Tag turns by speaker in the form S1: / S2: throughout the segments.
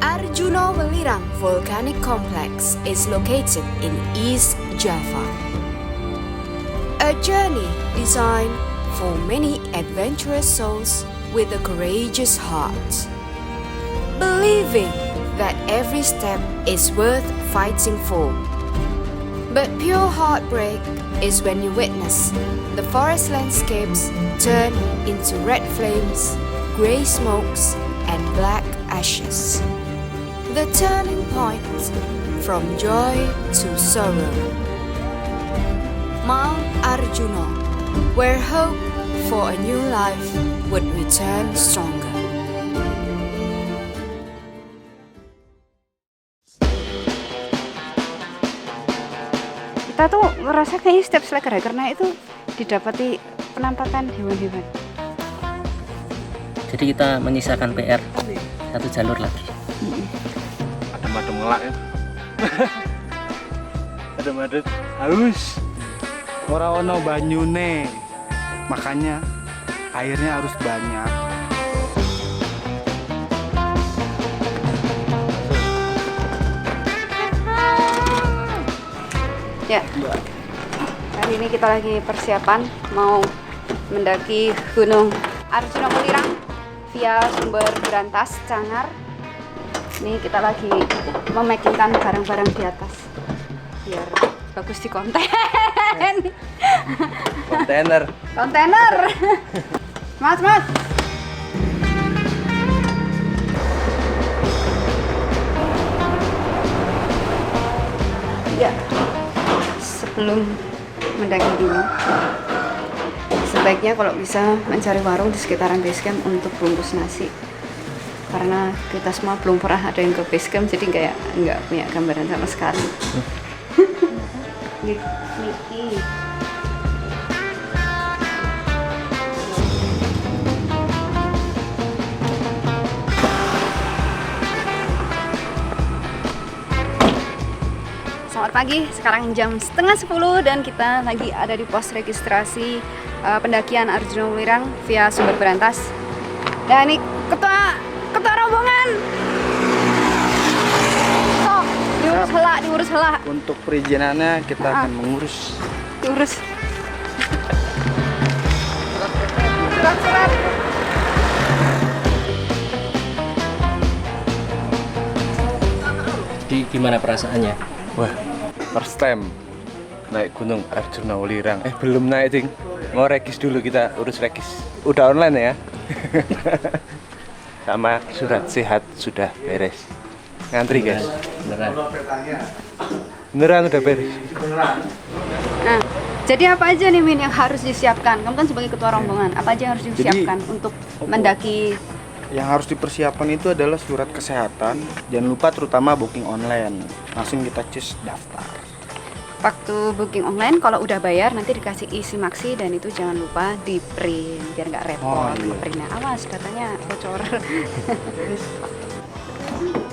S1: Arjuna Welirang Volcanic Complex is located in East Java. A journey designed for many adventurous souls with a courageous heart, believing that every step is worth fighting for. But pure heartbreak is when you witness the forest landscapes turn into red flames, grey smokes, and black ashes. The turning point from joy to sorrow. Mount Arjuna, where hope for a new life would return stronger.
S2: Kita tuh merasa kayaknya setiap selek karena itu didapati penampakan hewan-hewan.
S3: Jadi kita menyisakan PR satu jalur lagi.
S4: Adem-adem ngelak ya. Adem-adem haus. Ora ono banyune. Makanya airnya harus banyak.
S2: Ya, hari ini kita lagi persiapan mau mendaki Gunung Arjuna Welirang via Sumber Berantas, Cangar. Ini kita lagi memackingkan barang-barang di atas biar bagus di konten. Kontainer. Mas. Ya. Sebelum mendaki gunung, sebaiknya kalau bisa mencari warung di sekitaran base camp untuk bungkus nasi, karena kita semua belum pernah ada yang ke base camp, jadi nggak punya gambaran sama sekali. Niki. Selamat pagi, sekarang jam 9:30 dan kita lagi ada di pos registrasi pendakian Arjuna Welirang via Sumber Berantas. Dan ini ketua rombongan. Sok, diurus hela.
S4: Untuk perizinannya kita akan mengurus.
S2: Diurus. Surat.
S3: Jadi gimana perasaannya?
S4: Wah, first time naik Gunung Arjuna Welirang. Belum naik, Ding. Mau regis dulu, kita urus regis. Udah online ya. Sama surat sehat sudah beres. Ngantri, guys. Beneran udah beres.
S2: Nah, jadi apa aja nih Min yang harus disiapkan? Kamu kan sebagai ketua rombongan, apa aja yang harus disiapkan untuk mendaki?
S5: Yang harus dipersiapkan itu adalah surat kesehatan. Jangan lupa terutama booking online. Langsung kita cus daftar.
S2: Waktu booking online kalau udah bayar nanti dikasih isi maksi dan itu jangan lupa di print biar nggak repot. Printnya awas datanya bocor.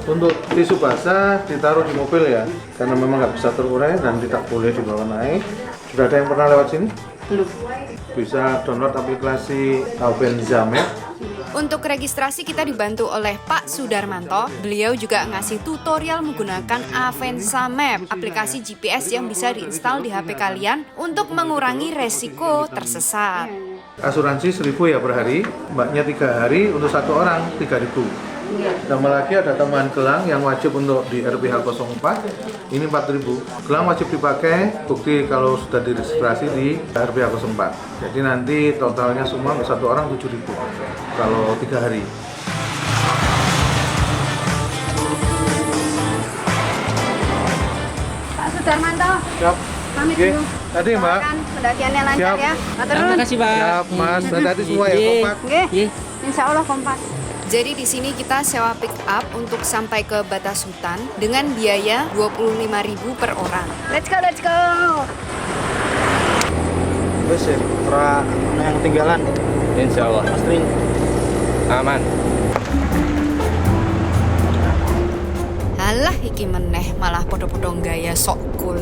S6: Untuk tisu basah ditaruh di mobil ya, karena memang nggak bisa terurai dan tidak boleh dibawa naik. Sudah ada yang pernah lewat sini?
S2: Belum.
S6: Bisa download aplikasi Avenza Map.
S1: Untuk registrasi kita dibantu oleh Pak Sudarmanto. Beliau juga ngasih tutorial menggunakan Avenza Map, aplikasi GPS yang bisa diinstal di HP kalian untuk mengurangi resiko tersesat.
S6: Asuransi 1.000 ya per hari, mbaknya 3 hari, untuk satu orang 3.000. Tambah lagi ada tambahan gelang yang wajib untuk di RPH 04, ini 4.000. Gelang wajib dipakai, bukti kalau sudah diregistrasi di RPH 04. Jadi nanti totalnya semua untuk satu orang 7.000 kalau 3 hari.
S2: Pak Sudarmanto.
S6: Siap.
S2: Pamit
S6: Oke.
S2: dulu.
S6: Tadi Mbak.
S2: Pendakiannya lancar
S6: Siap.
S2: ya. Matur
S3: Terima
S2: nuwun.
S3: kasih, Pak.
S6: Siap Mas, hati-hati semua ya, kompak.
S2: Nggih. Insya Allah kompak.
S1: Jadi di sini kita sewa pick up untuk sampai ke batas hutan dengan biaya 25.000 per orang.
S2: Let's go.
S5: Wes ya, ora ono yang ketinggalan.
S4: Insya Allah.
S5: Pasti
S4: Aman.
S1: Alah iki meneh malah podo-podo gaya sok cool.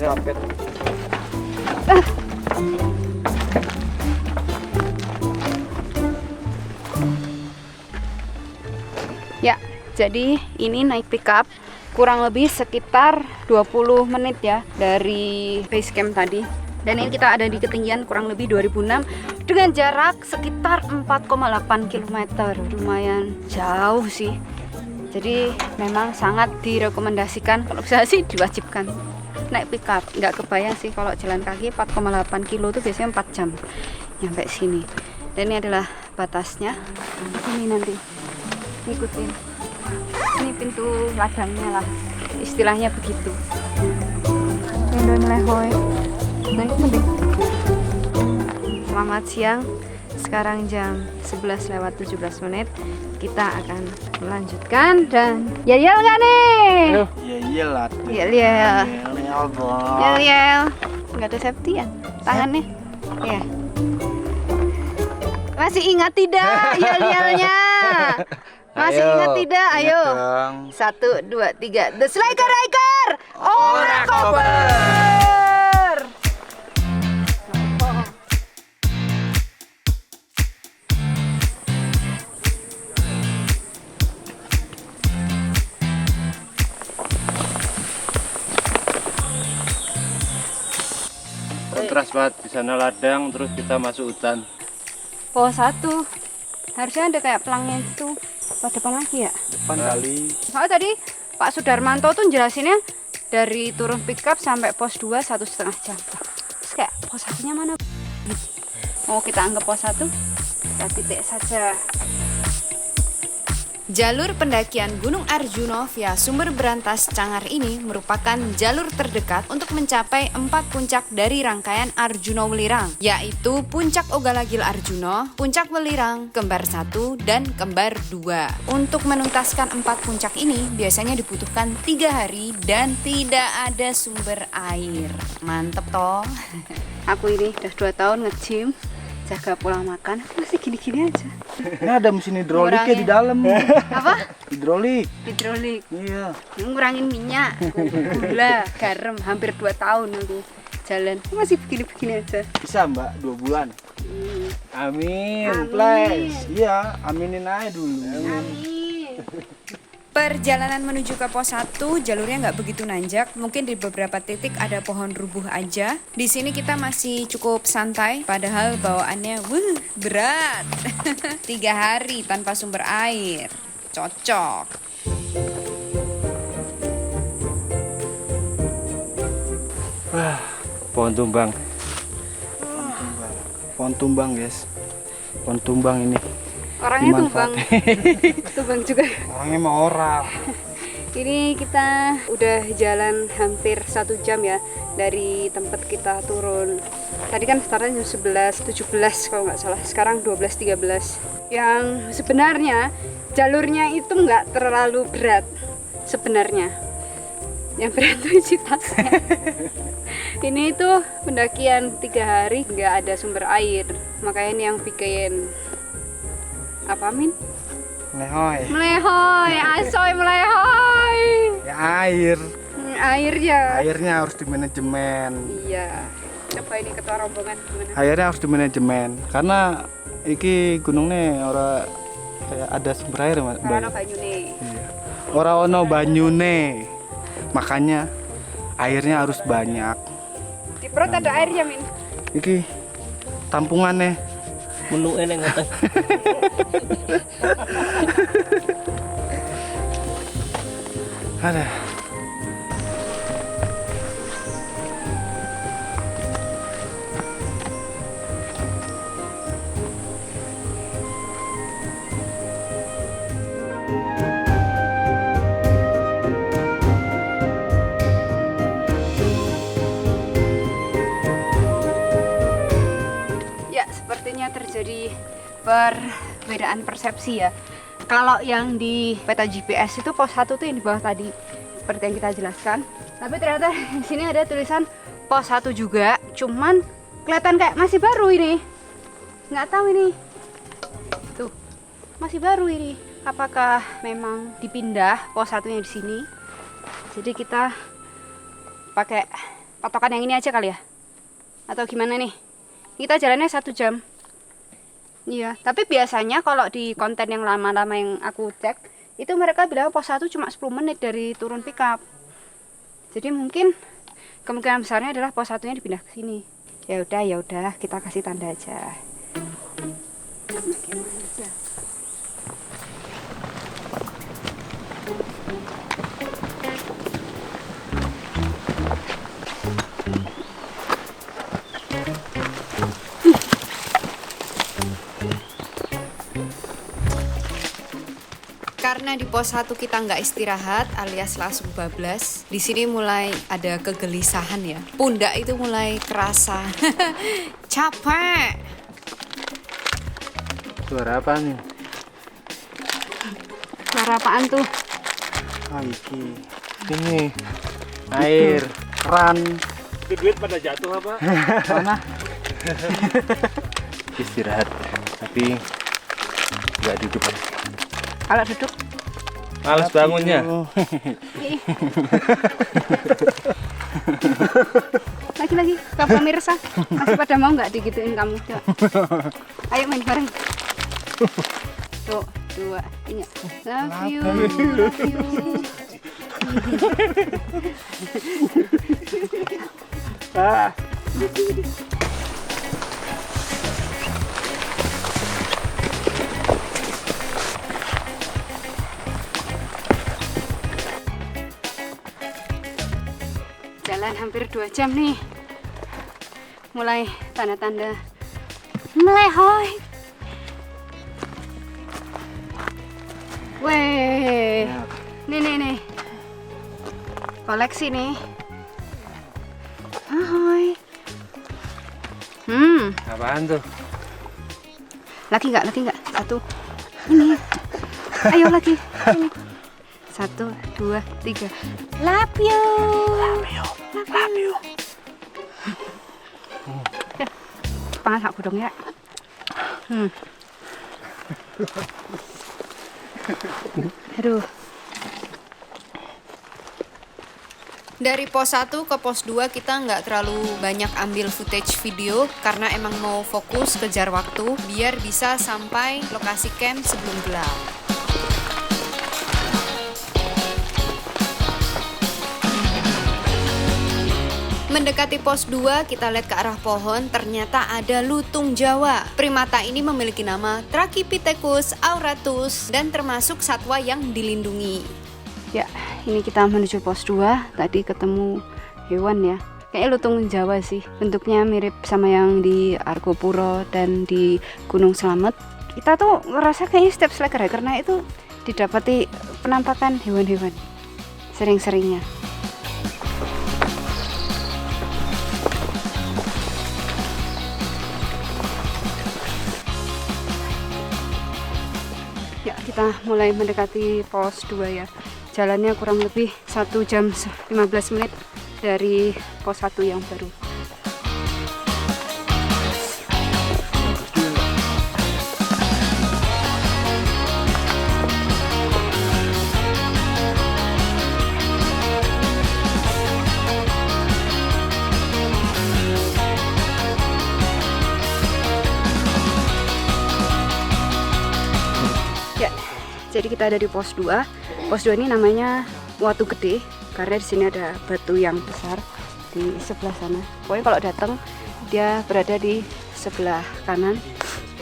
S5: karpet.
S2: Ya, jadi ini naik pickup kurang lebih sekitar 20 menit ya dari base camp tadi. Dan ini kita ada di ketinggian kurang lebih 2006 dengan jarak sekitar 4,8 km. Lumayan jauh sih. Jadi memang sangat direkomendasikan, kalau bisa sih diwajibkan naik pickup. Nggak kebayang sih kalau jalan kaki 4,8 kilo itu biasanya 4 jam nyampe sini. Dan ini adalah batasnya. Ini nanti ngikutin. Ini pintu ladangnya lah, istilahnya begitu. Mendon lehoy. Naik mending. Selamat siang. Sekarang jam 11:17 menit. Kita akan melanjutkan dan yel nggak nih?
S5: Iya lah.
S2: Yel.
S5: Bos.
S2: Yel. Nggak ada safety ya tangannya? Iya. Masih ingat tidak yel-yelnya? Masih ingat tidak? Ayo. 1, 2, 3. The Slacker. Ora kober.
S4: Kontras banget, di sana ladang terus kita masuk hutan.
S2: Pos 1. Harusnya ada kayak pelangnya gitu. Pas depan lagi ya?
S5: Depan kali.
S2: Soalnya tadi Pak Sudarmanto tuh jelasinnya dari turun pickup sampai pos 2 1,5 jam. Terus kayak pos 1-nya mana? Mau kita anggap pos 1? Kita titik saja.
S1: Jalur pendakian Gunung Arjuno via Sumber Berantas Cangar ini merupakan jalur terdekat untuk mencapai 4 puncak dari rangkaian Arjuno Welirang, yaitu Puncak Ogalagil Arjuno, Puncak Welirang, Kembar 1, dan Kembar 2. Untuk menuntaskan 4 puncak ini biasanya dibutuhkan 3 hari dan tidak ada sumber air. Mantep toh.
S2: Aku ini udah 2 tahun nge-gym, jaga pola makan, masih gini-gini aja.
S5: Ini ada mesin hidroliknya di dalam.
S2: Apa?
S5: Hidrolik.
S2: Hidrolik.
S5: Iya.
S2: Ngurangin minyak, gula, garam. Hampir 2 tahun aku jalan, masih begini-begini aja.
S5: Bisa Mbak, 2 bulan. Amin.
S2: Amin.
S5: Please. Iya, aminin aja dulu.
S2: Amin.
S1: Perjalanan menuju ke pos 1 jalurnya nggak begitu nanjak, mungkin di beberapa titik ada pohon rubuh aja. Di sini kita masih cukup santai, padahal bawaannya berat. 3 hari tanpa sumber air, cocok.
S4: Wah, pohon tumbang.
S5: Pohon tumbang guys. Pohon tumbang ini.
S2: Orangnya tumbang. Tumbang juga.
S5: Orangnya mau orang.
S2: Ini kita udah jalan hampir 1 jam ya dari tempat kita turun. Tadi kan startnya jam 11.17 kalau nggak salah. Sekarang 12.13. Yang sebenarnya jalurnya itu nggak terlalu berat sebenarnya. Yang berat itu isi tasnya. Ini tuh pendakian 3 hari nggak ada sumber air. Makanya ini yang bikin apa Min?
S5: Melehoy.
S2: Melehoy, asoy melehoy.
S5: Ya air.
S2: Airnya.
S5: Airnya harus dimanajemen.
S2: Iya. Coba ini ketua rombongan gimana?
S5: Airnya harus dimanajemen karena iki gunungnya ora kayak ada sumber air Mas.
S2: Karena banyune.
S5: Iya. Ora ono banyune. Makanya airnya harus banyak.
S2: Di perut ada airnya Min.
S5: Iki tampungannya.
S3: Menu eneng ngoten.
S5: Ada.
S2: Ya, sepertinya terjadi perbedaan persepsi ya. Kalau yang di peta GPS itu pos 1 tuh yang di bawah tadi, seperti yang kita jelaskan. Tapi ternyata di sini ada tulisan pos 1 juga, cuman kelihatan kayak masih baru ini. Nggak tahu ini. Tuh, masih baru ini. Apakah memang dipindah pos 1-nya di sini? Jadi kita pakai patokan yang ini aja kali ya? Atau gimana nih? Kita jalannya 1 jam. Iya, tapi biasanya kalau di konten yang lama-lama yang aku cek, itu mereka bilang pos 1 cuma 10 menit dari turun pickup. Jadi mungkin kemungkinan besarnya adalah pos 1-nya dipindah ke sini. Ya udah, kita kasih tanda aja.
S1: Karena di pos 1 kita nggak istirahat alias langsung bablas, di sini mulai ada kegelisahan ya. Pundak itu mulai kerasa. Capek.
S4: Suara apa nih?
S2: Suara apaan tuh?
S5: Iki.
S4: Ini air keran.
S6: Duit pada jatuh apa?
S4: Istirahat, tapi nggak duduk.
S2: Kalau duduk
S4: Males bangunnya.
S2: lagi ke pemirsa masih pada mau nggak digituin kamu? Coba. Ayo main bareng. Tuh, 2, 3. Love you. Jalan hampir 2 jam nih. Mulai tanda-tanda melehoi. Weh. Nih. Koleksi nih. Ahoy.
S4: Apaan tuh?
S2: Lagi nggak? 1. Ini. Ayo lagi. Ini. 1, 2, 3. Love you. Pangas aku dong ya. Aduh.
S1: Dari pos 1 ke pos 2 kita nggak terlalu banyak ambil footage video karena emang mau fokus kejar waktu biar bisa sampai lokasi camp sebelum gelap. Mendekati pos 2, kita lihat ke arah pohon, ternyata ada lutung Jawa. Primata ini memiliki nama Trachypithecus auratus dan termasuk satwa yang dilindungi.
S2: Ya, ini kita menuju pos 2. Tadi ketemu hewan ya. Kayaknya lutung Jawa sih. Bentuknya mirip sama yang di Argopuro dan di Gunung Slamet. Kita tuh ngerasa kayaknya step slacker ya, karena itu didapati penampakan hewan-hewan sering-seringnya. Ya, kita mulai mendekati pos 2 ya. Jalannya kurang lebih 1 jam 15 menit dari pos 1 yang baru. Ya, jadi kita ada di pos 2. Pos 2 ini namanya Watu Gede karena di sini ada batu yang besar di sebelah sana. Pokoknya kalau datang dia berada di sebelah kanan.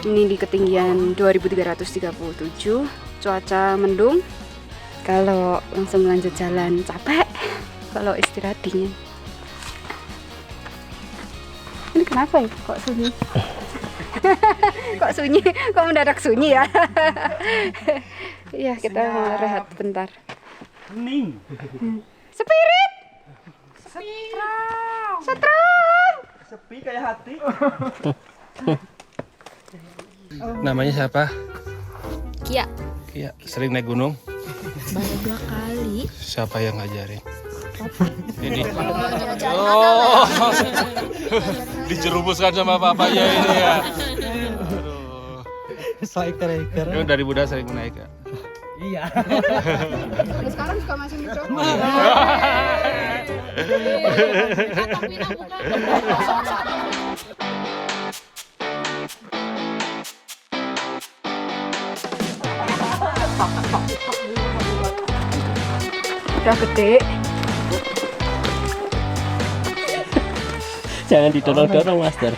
S2: Ini di ketinggian 2337. Cuaca mendung. Kalau langsung lanjut jalan capek. Kalau istirahat dingin. Ini kenapa ya? Kok sunyi? Kok sunyi? Kok mendadak sunyi ya? Iya, kita mau rehat bentar.
S5: Hening.
S2: Spirit. Setrum.
S5: Sepi kayak hati.
S4: Namanya siapa?
S1: Kia.
S4: Iya, sering naik gunung.
S1: Baru 2 kali.
S4: Siapa yang ngajarin? Ini.
S1: Oh.
S4: Dijerumuskan sama papanya ini ya.
S5: Striker.
S4: Ini dari muda sering naik ya.
S5: Iya.
S2: Sekarang juga masih mencoba. Udah gede.
S3: Jangan didorong-dorong, Master.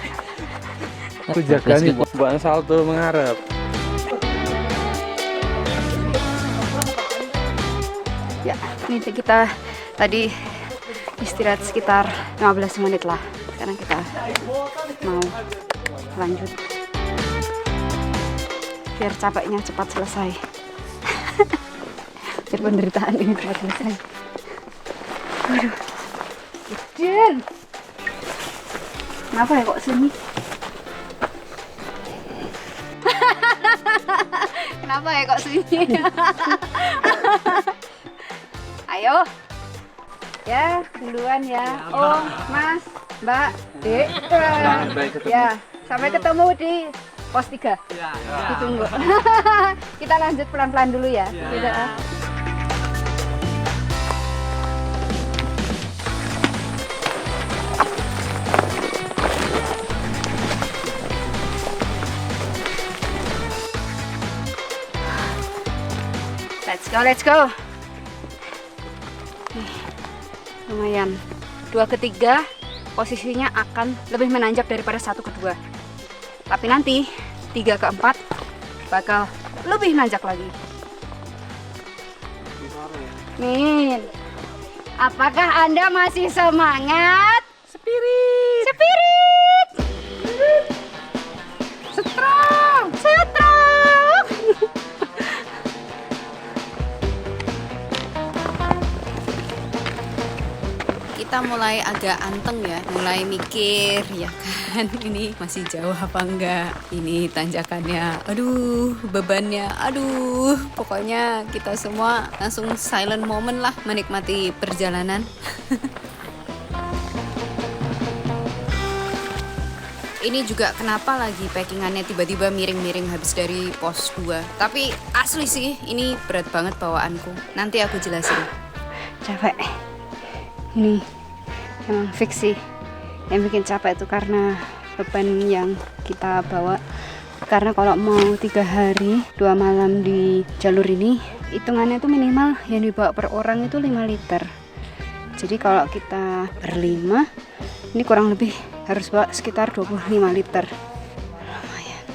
S4: Aku jaga nih buat salto mengharap.
S2: Ya, ini kita tadi istirahat sekitar 15 menit lah. Sekarang kita mau lanjut. Biar capeknya cepat selesai. Biar penderitaan ini cepat selesai. Waduh. Iden. Kenapa ya kok sunyi? Kenapa ya kok sunyi? Ayo. Ya, duluan ya. Om, Mas, Mbak, Dek. Ya, sampai ketemu di pos 3. Ditunggu. Kita lanjut pelan-pelan dulu ya. Ya. Let's go. Nih, lumayan. 2 ke 3 posisinya akan lebih menanjak daripada 1 ke 2. Tapi nanti 3 ke 4 bakal lebih nanjak lagi. Min, apakah Anda masih semangat? Spirit. Strong.
S1: Kita mulai agak anteng ya, mulai mikir ya kan, ini masih jauh apa enggak, ini tanjakannya, aduh bebannya, aduh pokoknya kita semua langsung silent moment lah menikmati perjalanan. Ini juga kenapa lagi packingannya tiba-tiba miring-miring habis dari pos 2. Tapi asli sih, ini berat banget bawaanku. Nanti aku jelasin.
S2: Capek. Ini emang fix sih. Yang bikin capek itu karena beban yang kita bawa. Karena kalau mau 3 hari 2 malam di jalur ini, hitungannya itu minimal yang dibawa per orang itu 5 liter. Jadi kalau kita berlima, ini kurang lebih harus bawa sekitar 25 liter. Lumayan.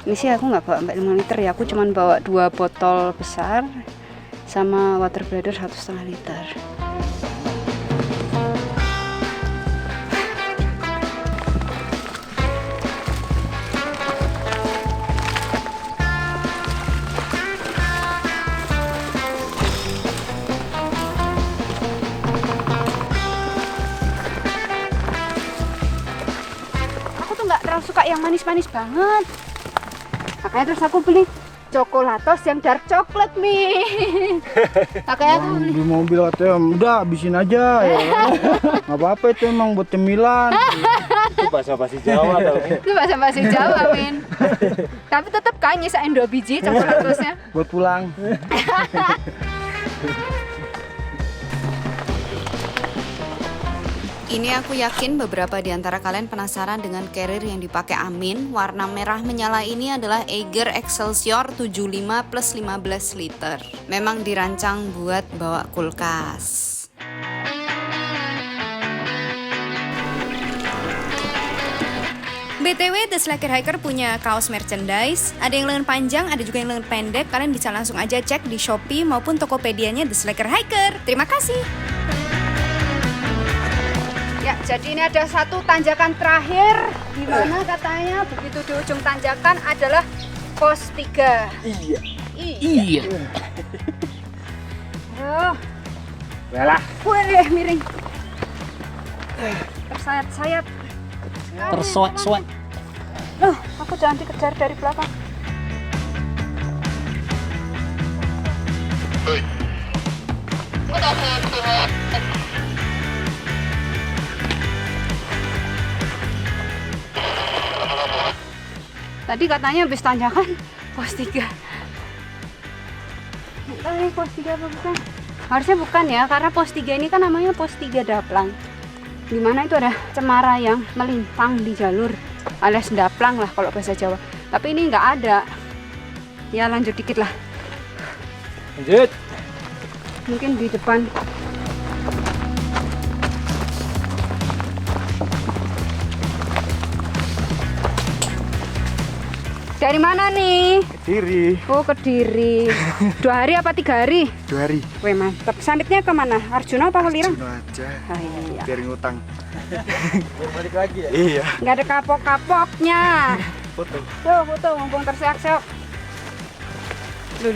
S2: Ini sih aku nggak bawa sampai 5 liter ya, aku cuma bawa 2 botol besar sama water bladder 1,5 liter. Suka yang manis-manis banget, makanya terus aku beli coklatos yang dark coklat nih. Makanya aku beli
S5: di mobil katanya udah habisin aja ya. Nggak apa-apa, itu emang buat cemilan.
S4: Itu bahasa-bahasa Jawa tau.
S2: itu bahasa Jawa, Min. Tapi tetap kan nyisain 2 biji coklatosnya
S5: Buat pulang.
S1: Ini aku yakin beberapa di antara kalian penasaran dengan carrier yang dipakai Amin. Warna merah menyala ini adalah Eiger Excelsior 75 plus 15 liter. Memang dirancang buat bawa kulkas. BTW, The Slacker Hiker punya kaos merchandise. Ada yang lengan panjang, ada juga yang lengan pendek. Kalian bisa langsung aja cek di Shopee maupun Tokopedia-nya The Slacker Hiker. Terima kasih.
S2: ya. Jadi ini ada satu tanjakan terakhir, di mana katanya begitu di ujung tanjakan adalah pos 3.
S3: Iya.
S2: Aduh,
S4: Yalah.
S2: wih miring. Tersayat-sayat.
S3: Tersuat-suat.
S2: Loh, aku jangan dikejar dari belakang. Tadi katanya habis tanjakan pos 3. Tadi pos 3 apa bukan? Harusnya bukan ya, karena pos 3 ini kan namanya pos 3 Daplang. Dimana itu ada cemara yang melintang di jalur, alias Daplang lah kalau bahasa Jawa. Tapi ini nggak ada. Ya lanjut dikit lah.
S4: Lanjut.
S2: Mungkin di depan. Dari mana nih?
S5: Kediri.
S2: Oh, Kediri. 2 hari apa 3 hari?
S5: 2 hari.
S2: Weh mantap. Samitnya kemana? Arjuna apa Welirang?
S5: Cuma aja.
S2: Ah, iya.
S5: Biar ngutang.
S4: Balik lagi ya?
S5: Iya.
S2: Nggak ada kapok-kapoknya.
S5: Foto.
S2: Tuh, foto mumpung terseok-seok. Duh.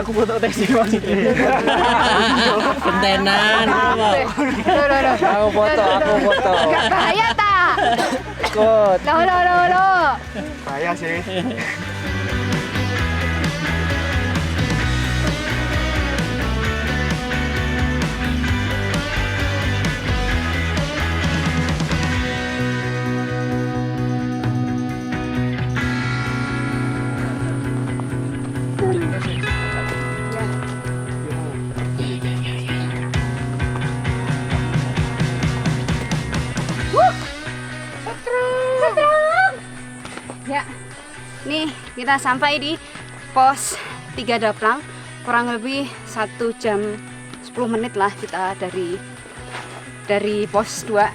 S5: Aku foto taksi maksudnya.
S3: Pentenan.
S2: Duh.
S4: Aku foto.
S2: Nggak bahaya tak?
S4: Ikut.
S2: Loh.
S5: Saya sih.
S2: Ya, nih kita sampai di pos 3 Daplang. Kurang lebih 1 jam 10 menit lah kita dari pos 2.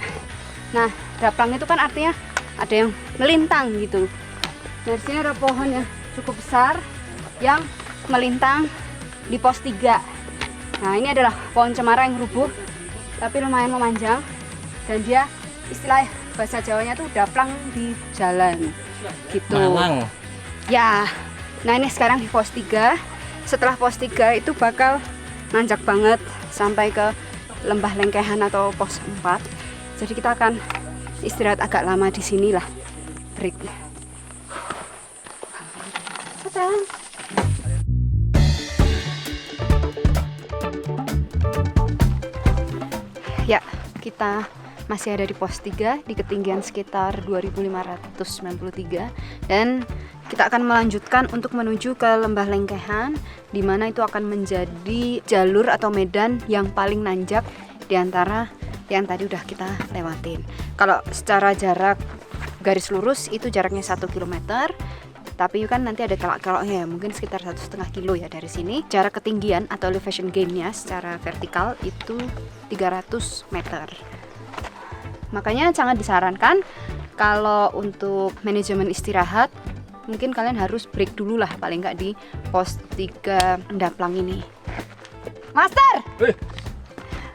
S2: Nah, Daplang itu kan artinya ada yang melintang gitu. Nah, di sini ada pohon yang cukup besar yang melintang di pos 3. Nah, ini adalah pohon cemara yang rubuh tapi lumayan memanjang, dan dia istilah bahasa Jawanya tuh daplang di jalan gitu.
S3: Malang.
S2: Ya, nah ini sekarang di pos 3. Setelah pos 3 itu bakal nanjak banget sampai ke Lembah Lengkehan atau pos 4. Jadi kita akan istirahat agak lama di sini lah, break. Tadang. Ya, kita masih ada di pos 3 di ketinggian sekitar 2593, dan kita akan melanjutkan untuk menuju ke Lembah Lengkehan, di mana itu akan menjadi jalur atau medan yang paling nanjak di antara yang tadi udah kita lewatin. Kalau secara jarak garis lurus itu jaraknya 1 km, tapi kan nanti ada kelok-keloknya ya, mungkin sekitar 1,5 kilo ya dari sini. Jarak ketinggian atau elevation gain-nya secara vertikal itu 300 meter. Makanya sangat disarankan kalau untuk manajemen istirahat, mungkin kalian harus break dulu lah, paling nggak di pos 3 Daplang ini. Master,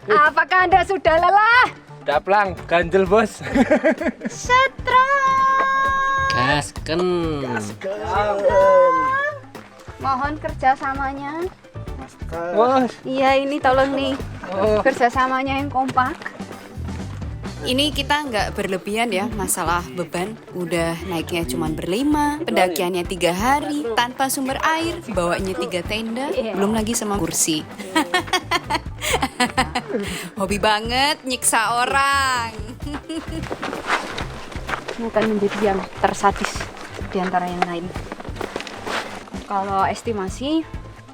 S2: apakah Anda sudah lelah?
S4: Daplang, ganjel bos.
S2: Setro.
S3: Gasken.
S2: Mohon kerjasamanya.
S4: Bos.
S2: Iya, ini tolong nih kerjasamanya yang kompak.
S1: Ini kita nggak berlebihan ya masalah beban. Udah naiknya cuma berlima, pendakiannya 3 hari, tanpa sumber air, bawanya 3 tenda, belum lagi sama kursi. Hobi banget nyiksa orang.
S2: Ini akan menjadi yang tersadis di antara yang lain. Kalau estimasi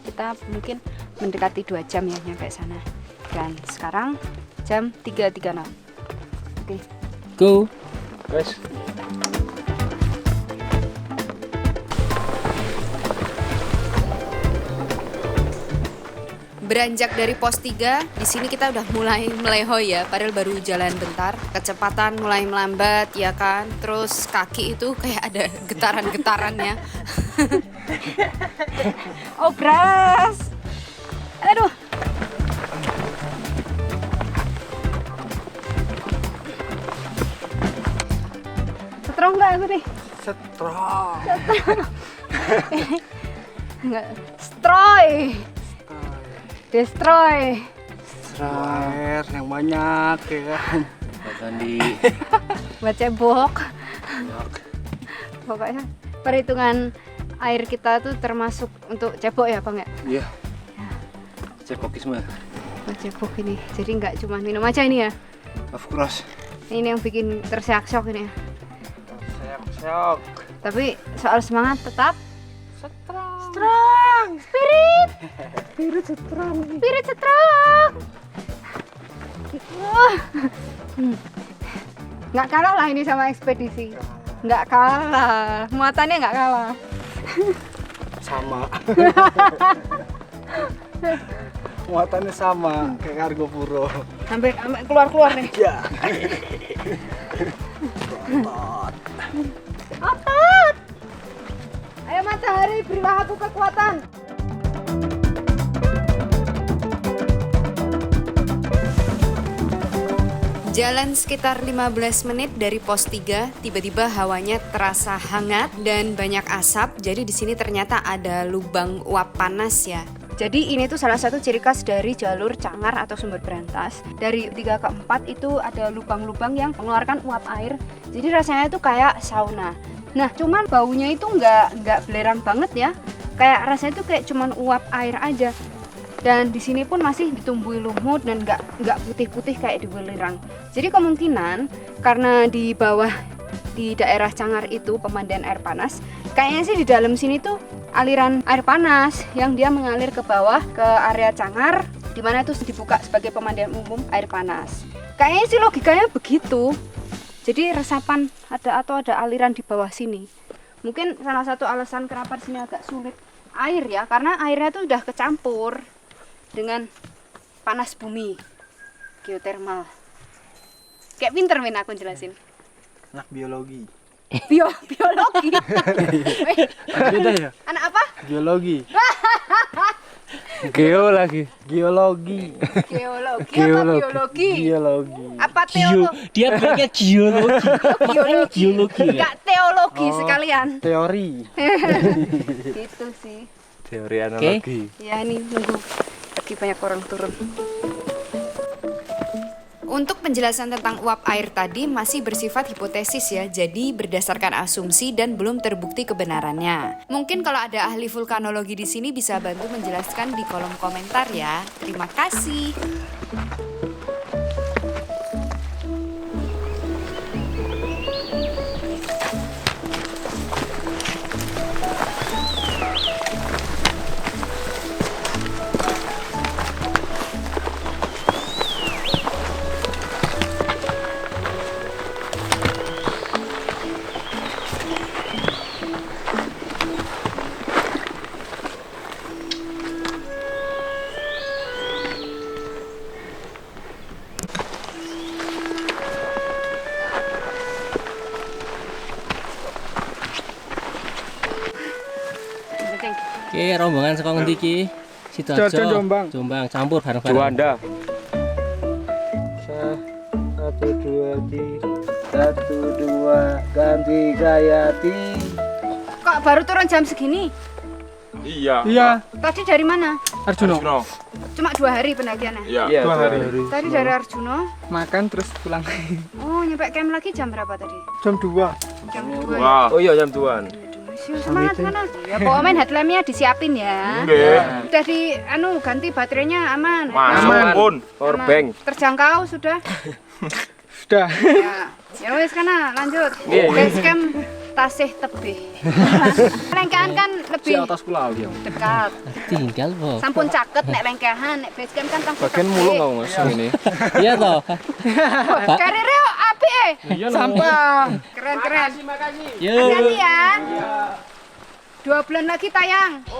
S2: kita mungkin mendekati 2 jam ya nyampe sana. Dan sekarang jam 3.36. Oke.
S3: Go.
S4: Guys.
S1: Beranjak dari pos 3, di sini kita udah mulai melehoi ya, padahal baru jalan bentar. Kecepatan mulai melambat ya kan, terus kaki itu kayak ada getaran-getarannya.
S2: Obras. Aduh. Strong nggak aku nih?
S5: Strong.
S2: Enggak. Destroy.
S5: Air yang banyak ya kan.
S3: Di
S2: Buat cebok. Pokoknya perhitungan air kita tuh termasuk untuk cebok ya, Bang ya?
S4: Iya. Cepokisme.
S2: Buat cebok ini. Jadi nggak cuma minum aja ini ya.
S4: Of course.
S2: Ini yang bikin terseok-seok ini ya.
S5: Syok.
S2: Tapi soal semangat tetap strong. Spirit. Biru cetrong. Biru cetrong. Nggak kalah lah ini sama ekspedisi. Nggak kalah. Muatannya nggak kalah.
S5: Sama. Muatannya sama kayak kargo puro.
S2: Sampai keluar nih.
S5: Ya.
S2: Otot. Ayo matahari, berilah aku kekuatan.
S1: Jalan sekitar 15 menit dari pos 3, tiba-tiba hawanya terasa hangat dan banyak asap. Jadi di sini ternyata ada lubang uap panas ya.
S2: Jadi ini tuh salah satu ciri khas dari jalur Cangar atau Sumber Brantas. Dari 3 ke 4 itu ada lubang-lubang yang mengeluarkan uap air. Jadi rasanya tuh kayak sauna. Nah, cuman baunya itu nggak belerang banget ya. Kayak rasanya tuh kayak cuman uap air aja. Dan di sini pun masih ditumbuhi lumut dan nggak putih-putih kayak di Welirang. Jadi kemungkinan karena di bawah di daerah Cangar itu pemandian air panas, kayaknya sih di dalam sini tuh aliran air panas yang dia mengalir ke bawah ke area Cangar, di mana itu dibuka sebagai pemandian umum air panas. Kayaknya sih logikanya begitu. Jadi resapan ada aliran di bawah sini. Mungkin salah satu alasan kenapa di sini agak sulit air ya, karena airnya tuh udah kecampur dengan panas bumi, geotermal. Kayak pinter Min aku jelasin.
S5: Anak biologi.
S2: Biologi.
S5: Beda ya?
S2: Anak apa?
S5: Biologi.
S4: Geologi.
S5: Geologi.
S2: Geologi apa biologi?
S5: Biologi.
S2: Apa teologi?
S3: Dia bilangnya geologi. Geologi ya?
S2: Enggak teologi sekalian.
S5: Teori.
S2: Gitu sih.
S4: Teori analogi.
S2: Ya ini nunggu lagi banyak orang turun.
S1: Untuk penjelasan tentang uap air tadi masih bersifat hipotesis ya, jadi berdasarkan asumsi dan belum terbukti kebenarannya. Mungkin kalau ada ahli vulkanologi di sini bisa bantu menjelaskan di kolom komentar ya. Terima kasih.
S3: Oke, rombongan saka ngendi iki? Sidoarjo, Jombang, campur bareng-bareng.
S4: Juanda.
S5: 1, 2, 3. 1, 2, ganti Gayati.
S2: Kok baru turun jam segini?
S5: Iya.
S2: Tadi dari mana?
S5: Arjuno.
S2: Cuma 2 hari pendakiannya?
S4: Iya,
S5: 2 hari.
S2: Tadi dari Arjuno.
S5: Makan terus pulang.
S2: Oh, nyampe camp lagi jam berapa tadi?
S5: Jam 2.
S2: Jam 2 ya?
S4: Oh iya jam 2-an.
S2: Semangat. Ya pokoknya headlampnya disiapin ya. Udah di ganti baterainya aman.
S4: Aman. Power bank.
S2: Terjangkau sudah.
S5: Sudah.
S2: Ya wes kana lanjut.
S4: Nggih.
S2: Base camp Tasih Tebih. Lengkahan kan lebih
S5: atas pulau ya.
S2: dekat.
S3: Tinggal kok.
S2: Sampun caket nek lengkahan, nek base camp kan Tasih
S5: Bagian mulu enggak Mas ini.
S3: Iya toh.
S2: Karirnya apik
S5: Sampah.
S2: Keren.
S3: Yo.
S2: Hati-hati ya. 2 bulan lagi tayang. 3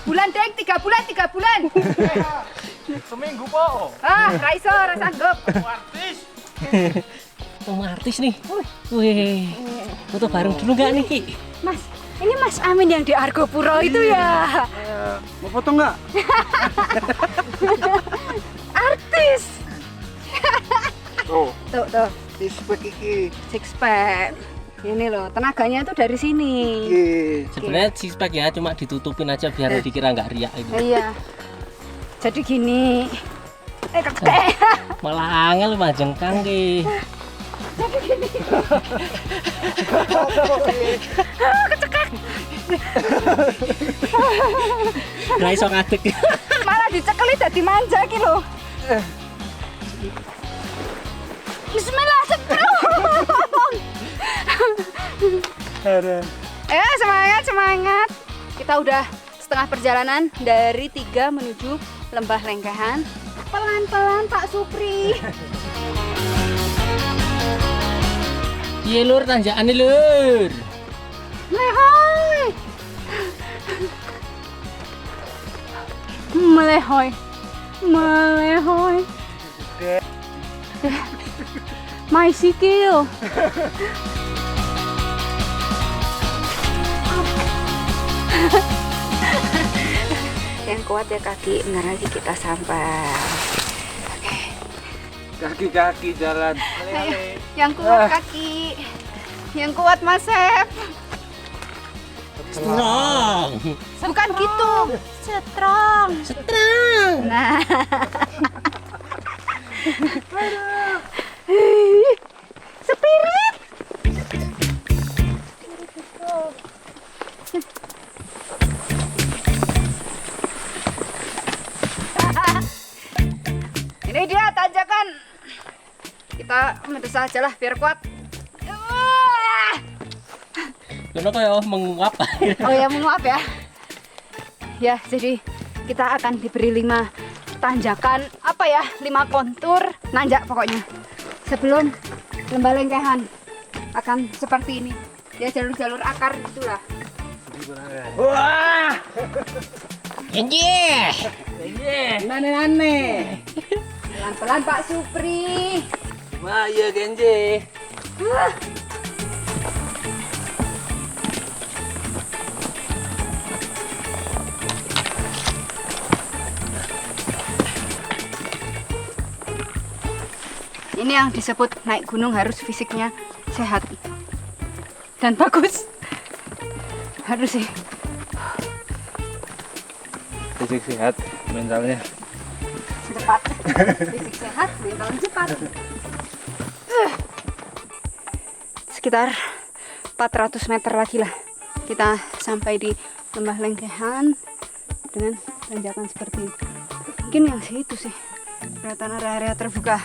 S2: bulan, Deng. 3 bulan.
S5: Seminggu po.
S2: Raiso, sanggup.
S3: Artis nih. Wih. Foto bareng dulu enggak nih?
S2: Mas, ini Mas Amin yang di Argopuro itu ya.
S5: Mau foto enggak?
S2: Artis.
S5: Tuh.
S2: Tuh. Six pack. Ini loh, tenaganya itu dari sini.
S3: Sebenarnya six pack ya cuma ditutupin aja biar dikira nggak riak itu.
S2: Iya. Jadi gini. Kakek.
S3: Malah angel majengkang ki.
S2: Jadi gini. Kecekak.
S3: Nggak iso ngadeg.
S2: Malah dicekeli dadi manja ki lho. Bismillah, semangat. Kita udah setengah perjalanan dari 3 menuju Lembah Lengkehan. Pelan-pelan Pak Supri.
S3: Iya lur, tanjakan lur.
S2: Melehoy. Melehoy. Melehoy. My sikil. Yang kuat ya kaki, bentar lagi kita sampai.
S4: Kaki-kaki jalan.
S2: Yang kuat kaki, yang kuat Mas Sep.
S3: Strong.
S2: Bukan gitu, strong.
S3: Strong.
S2: Nah, spirit. Ini dia tanjakan. Kita mendes aja lah biar kuat.
S3: Karena kayak menguap.
S2: Oh ya, menguap ya. Ya, jadi kita akan diberi 5 tanjakan, apa ya, 5 kontur nanjak pokoknya. Sebelum Lembah Lengkehan akan seperti ini. Ya, jalur-jalur akar gitulah.
S4: Wah!
S3: Genji.
S2: Aneh-aneh. Pelan-pelan Pak Supri.
S3: Wah, iya Genji.
S2: Ini yang disebut naik gunung harus fisiknya sehat dan bagus. Harus sih.
S4: Fisik sehat, mentalnya.
S2: Cepat. Fisik sehat, mental cepat. Sekitar 400 meter lagi lah kita sampai di Lembah Lengkehan dengan tanjakan seperti ini. Mungkin yang situ sih kelihatan area-area terbuka.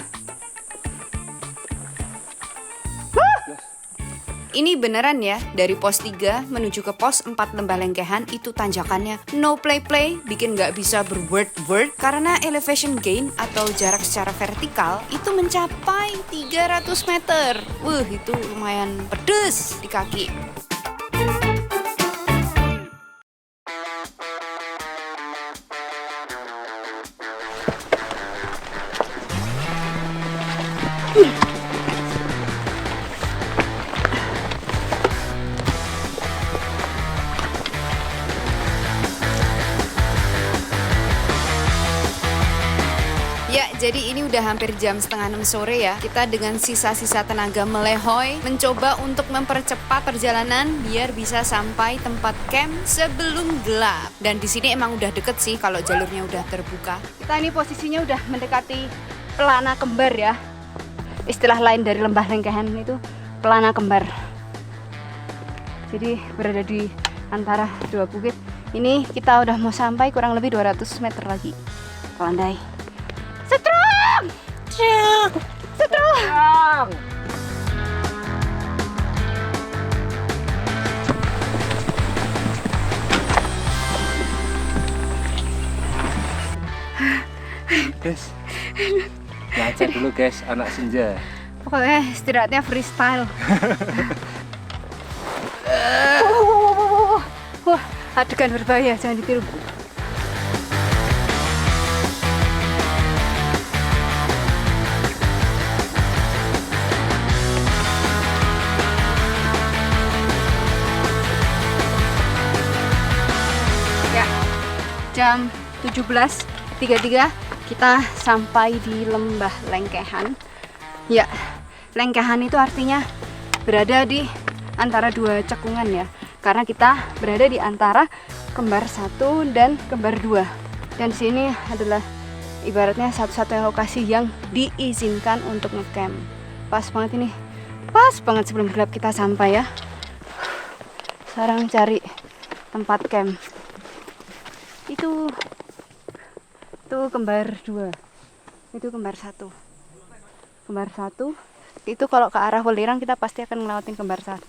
S1: Ini beneran ya, dari pos 3 menuju ke pos 4 Lembah Lengkehan itu tanjakannya no play-play, bikin nggak bisa berword-word karena elevation gain atau jarak secara vertikal itu mencapai 300 meter. Itu lumayan pedes di kaki. Ya, jadi ini udah hampir jam setengah 6 sore ya. Kita dengan sisa-sisa tenaga melehoy mencoba untuk mempercepat perjalanan biar bisa sampai tempat camp sebelum gelap. Dan di sini emang udah deket sih kalau jalurnya udah terbuka.
S2: Kita ini posisinya udah mendekati pelana kembar ya. Istilah lain dari Lembah Lengkehan itu pelana kembar. Jadi berada di antara 2 bukit. Ini kita udah mau sampai kurang lebih 200 meter lagi. Landai. Strong! Strong!
S4: Guys, ngaca dulu guys, anak senja.
S2: Pokoknya istirahatnya freestyle. Wah, adegan berbahaya, jangan ditiru. Ya, jam 17.33 kita sampai di Lembah Lengkehan. Ya, Lengkehan itu artinya berada di antara 2 cekungan ya. Karena kita berada di antara kembar 1 dan kembar 2. Dan sini adalah ibaratnya satu-satunya lokasi yang diizinkan untuk ngecamp. Pas banget ini. Pas banget sebelum gelap kita sampai ya. Sekarang cari tempat camp. Itu kembar 2. Itu kembar 1. Kembar 1 itu kalau ke arah Welirang kita pasti akan ngelewatin kembar 1.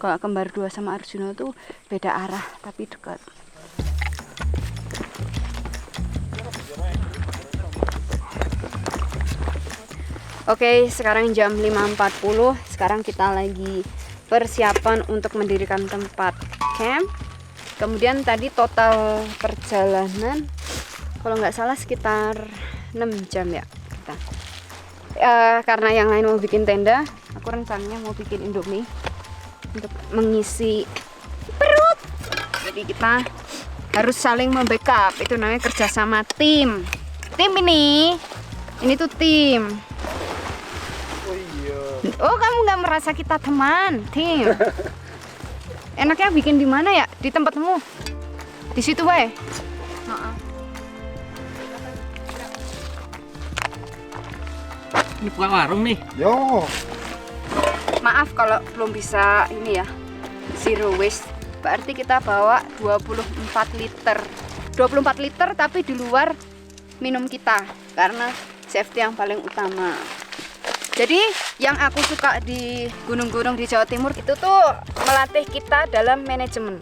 S2: Kalau kembar 2 sama Arjuna tuh beda arah tapi dekat. Oke, sekarang jam 5.40. Sekarang kita lagi persiapan untuk mendirikan tempat camp. Kemudian tadi total perjalanan kalau nggak salah sekitar 6 jam ya kita. Karena yang lain mau bikin tenda, aku rencananya mau bikin Indomie untuk mengisi perut. Jadi kita harus saling membackup. Itu namanya kerjasama tim. Tim ini tuh tim. Oh, kamu nggak merasa kita teman, tim? Enaknya bikin di mana ya? Di tempatmu? Di situ, weh.
S3: Ini buka warung nih.
S5: Yo.
S2: Maaf kalau belum bisa ini ya, zero waste. Berarti kita bawa 24 liter. 24 liter tapi di luar minum kita, karena safety yang paling utama. Jadi yang aku suka di gunung-gunung di Jawa Timur itu tuh melatih kita dalam manajemen.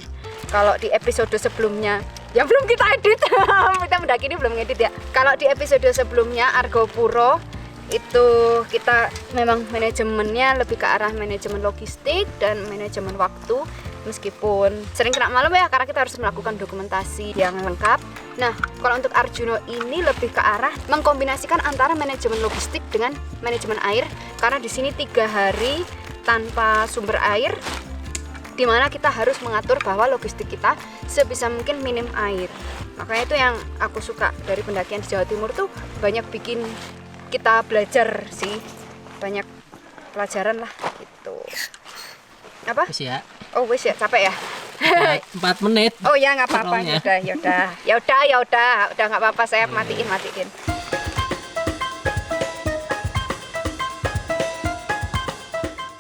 S2: Kalau di episode sebelumnya, yang belum kita edit, kita mendaki ini belum ngedit ya. Kalau di episode sebelumnya Argo Puro itu kita memang manajemennya lebih ke arah manajemen logistik dan manajemen waktu. Meskipun sering kena malam ya, karena kita harus melakukan dokumentasi yang lengkap. Nah, kalau untuk Arjuno ini lebih ke arah mengkombinasikan antara manajemen logistik dengan manajemen air. Karena di sini 3 hari tanpa sumber air, di mana kita harus mengatur bahwa logistik kita sebisa mungkin minim air. Makanya itu yang aku suka dari pendakian di Jawa Timur tuh, banyak bikin kita belajar sih, banyak pelajaran lah gitu. Apa?
S3: Wis ya.
S2: Oh wis ya, capek ya.
S3: 4 menit.
S2: Oh ya nggak apa-apa,
S3: Scrollnya.
S2: yaudah nggak apa-apa, saya matiin.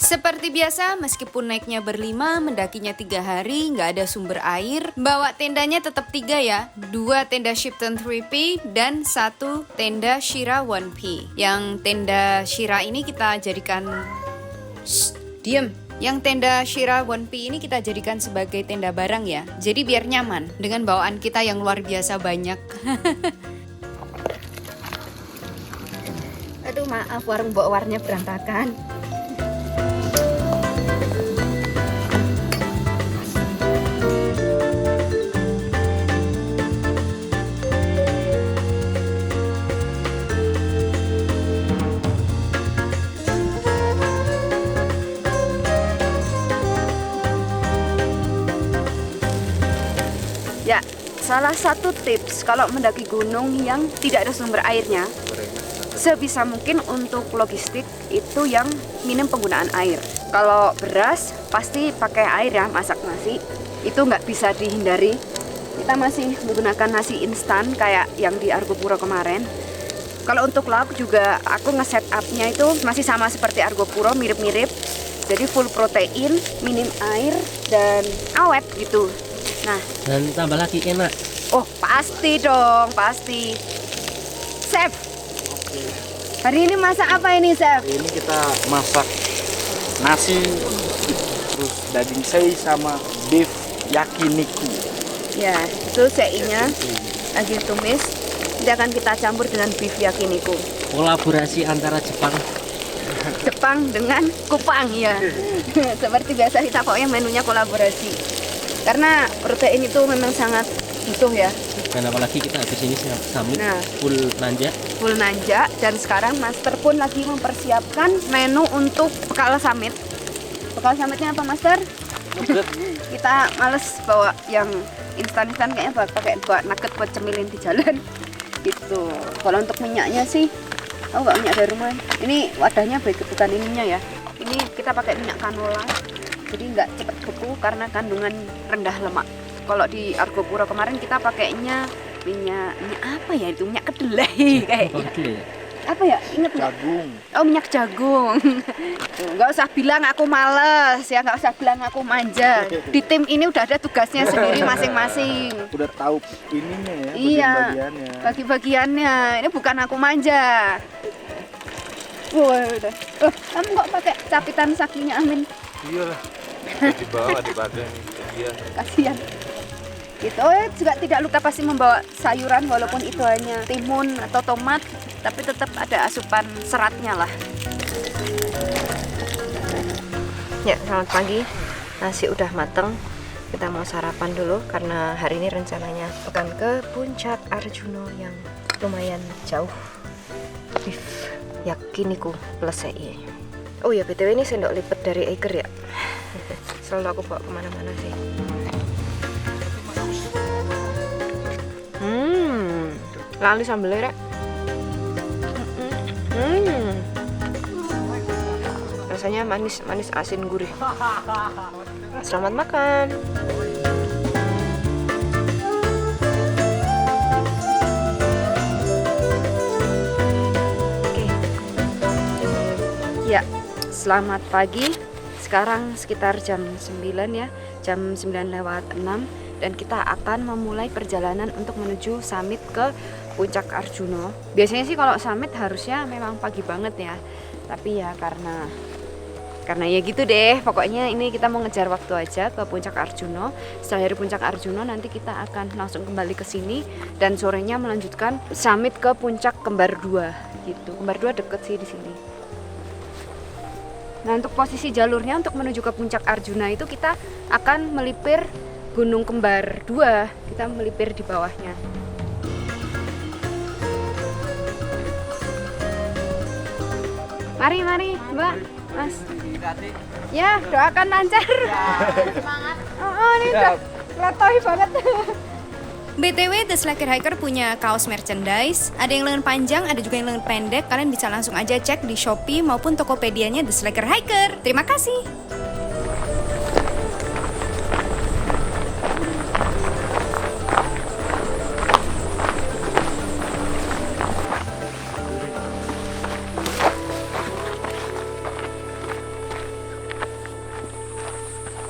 S1: Seperti biasa, meskipun naiknya berlima, mendakinya 3 hari, nggak ada sumber air, bawa tendanya tetap 3 ya. 2 tenda Shipton 3P dan 1 tenda Shira 1P. Yang tenda Shira ini kita jadikan... Shh, diem. Yang tenda Shira 1P ini kita jadikan sebagai tenda barang ya. Jadi biar nyaman dengan bawaan kita yang luar biasa banyak.
S2: Aduh maaf, warung Mbok Warnya berantakan. Ya, salah satu tips kalau mendaki gunung yang tidak ada sumber airnya, sebisa mungkin untuk logistik itu yang minim penggunaan air. Kalau beras pasti pakai air ya, masak nasi, itu nggak bisa dihindari. Kita masih menggunakan nasi instan kayak yang di Argo Puro kemarin. Kalau untuk lauk juga aku nge-set up-nya itu masih sama seperti Argo Puro, mirip-mirip. Jadi full protein, minim air, dan awet gitu. Nah,
S3: Dan tambah lagi enak.
S2: oh pasti dong, pasti. Chef, hari ini masak apa ini, Chef?
S5: Ini kita masak nasi, terus daging sei sama beef yakiniku.
S2: Ya, itu seinya lagi tumis. Nanti akan kita campur dengan beef yakiniku.
S3: Kolaborasi antara Jepang.
S2: Jepang dengan Kupang ya. Seperti biasa kita pokoknya menunya kolaborasi. Karena protein itu memang sangat butuh ya.
S3: Dan apalagi kita habis ini summit
S2: Nah.
S3: full nanjak.
S2: Full nanjak, dan sekarang Master pun lagi mempersiapkan menu untuk bekal summit. Bekal summitnya apa, Master? Kita males bawa yang instan-instan, kayaknya bawa nugget buat cemilin di jalan gitu. Kalau untuk minyaknya sih, aku nggak minyak dari rumah. Ini wadahnya baik, bukan ininya ya. Ini kita pakai minyak canola, jadi nggak cepat beku karena kandungan rendah lemak. Kalau di Argo Puro kemarin kita pakainya minyak apa ya itu, minyak kedelai kayaknya.
S3: Oke.
S2: Apa ya, inget nggak?
S5: Jagung.
S2: Oh, minyak jagung. Tuh, nggak usah bilang aku males ya, nggak usah bilang aku manja. Di tim ini udah ada tugasnya sendiri masing-masing.
S5: Udah tahu ininya ya,
S2: Iya,
S5: bagian-bagiannya.
S2: bagi-bagiannya. Ini bukan aku manja. Wah, udah. Kamu kok pakai capitan sakinya Amin?
S6: Iyalah. Di bawah di badan. Iya.
S2: Kasihan. Gitu. Juga tidak lupa pasti membawa sayuran, walaupun itu hanya timun atau tomat, tapi tetap ada asupan seratnya lah. Ya, selamat pagi. Nasi udah mateng. Kita mau sarapan dulu karena hari ini rencananya akan ke Puncak Arjuna yang lumayan jauh. Yakiniku selesai. Oh ya, BTW ini sendok lipat dari Eiger ya. Selalu aku bawa kemana-mana sih. Lalu sambelnya rek. Rasanya manis asin gurih. Selamat makan. Oke. Ya, selamat pagi. Sekarang sekitar jam 9 ya, jam 9:06 dan kita akan memulai perjalanan untuk menuju summit ke Puncak Arjuna. Biasanya sih kalau summit harusnya memang pagi banget ya. Tapi ya karena ya gitu deh, pokoknya ini kita mau ngejar waktu aja ke Puncak Arjuna. Setelah dari Puncak Arjuna nanti kita akan langsung kembali ke sini dan sorenya melanjutkan summit ke Puncak Kembar 2 gitu. Kembar 2 deket sih di sini. Nah, untuk posisi jalurnya untuk menuju ke Puncak Arjuna itu kita akan melipir Gunung Kembar 2. Kita melipir di bawahnya. Mari Mbak, Mas. Ya, doakan lancar. Semangat. Oh, ini udah letoy banget.
S7: BTW, The Slacker Hiker punya kaos merchandise. Ada yang lengan panjang, ada juga yang lengan pendek. Kalian bisa langsung aja cek di Shopee maupun Tokopedia-nya The Slacker Hiker. Terima kasih.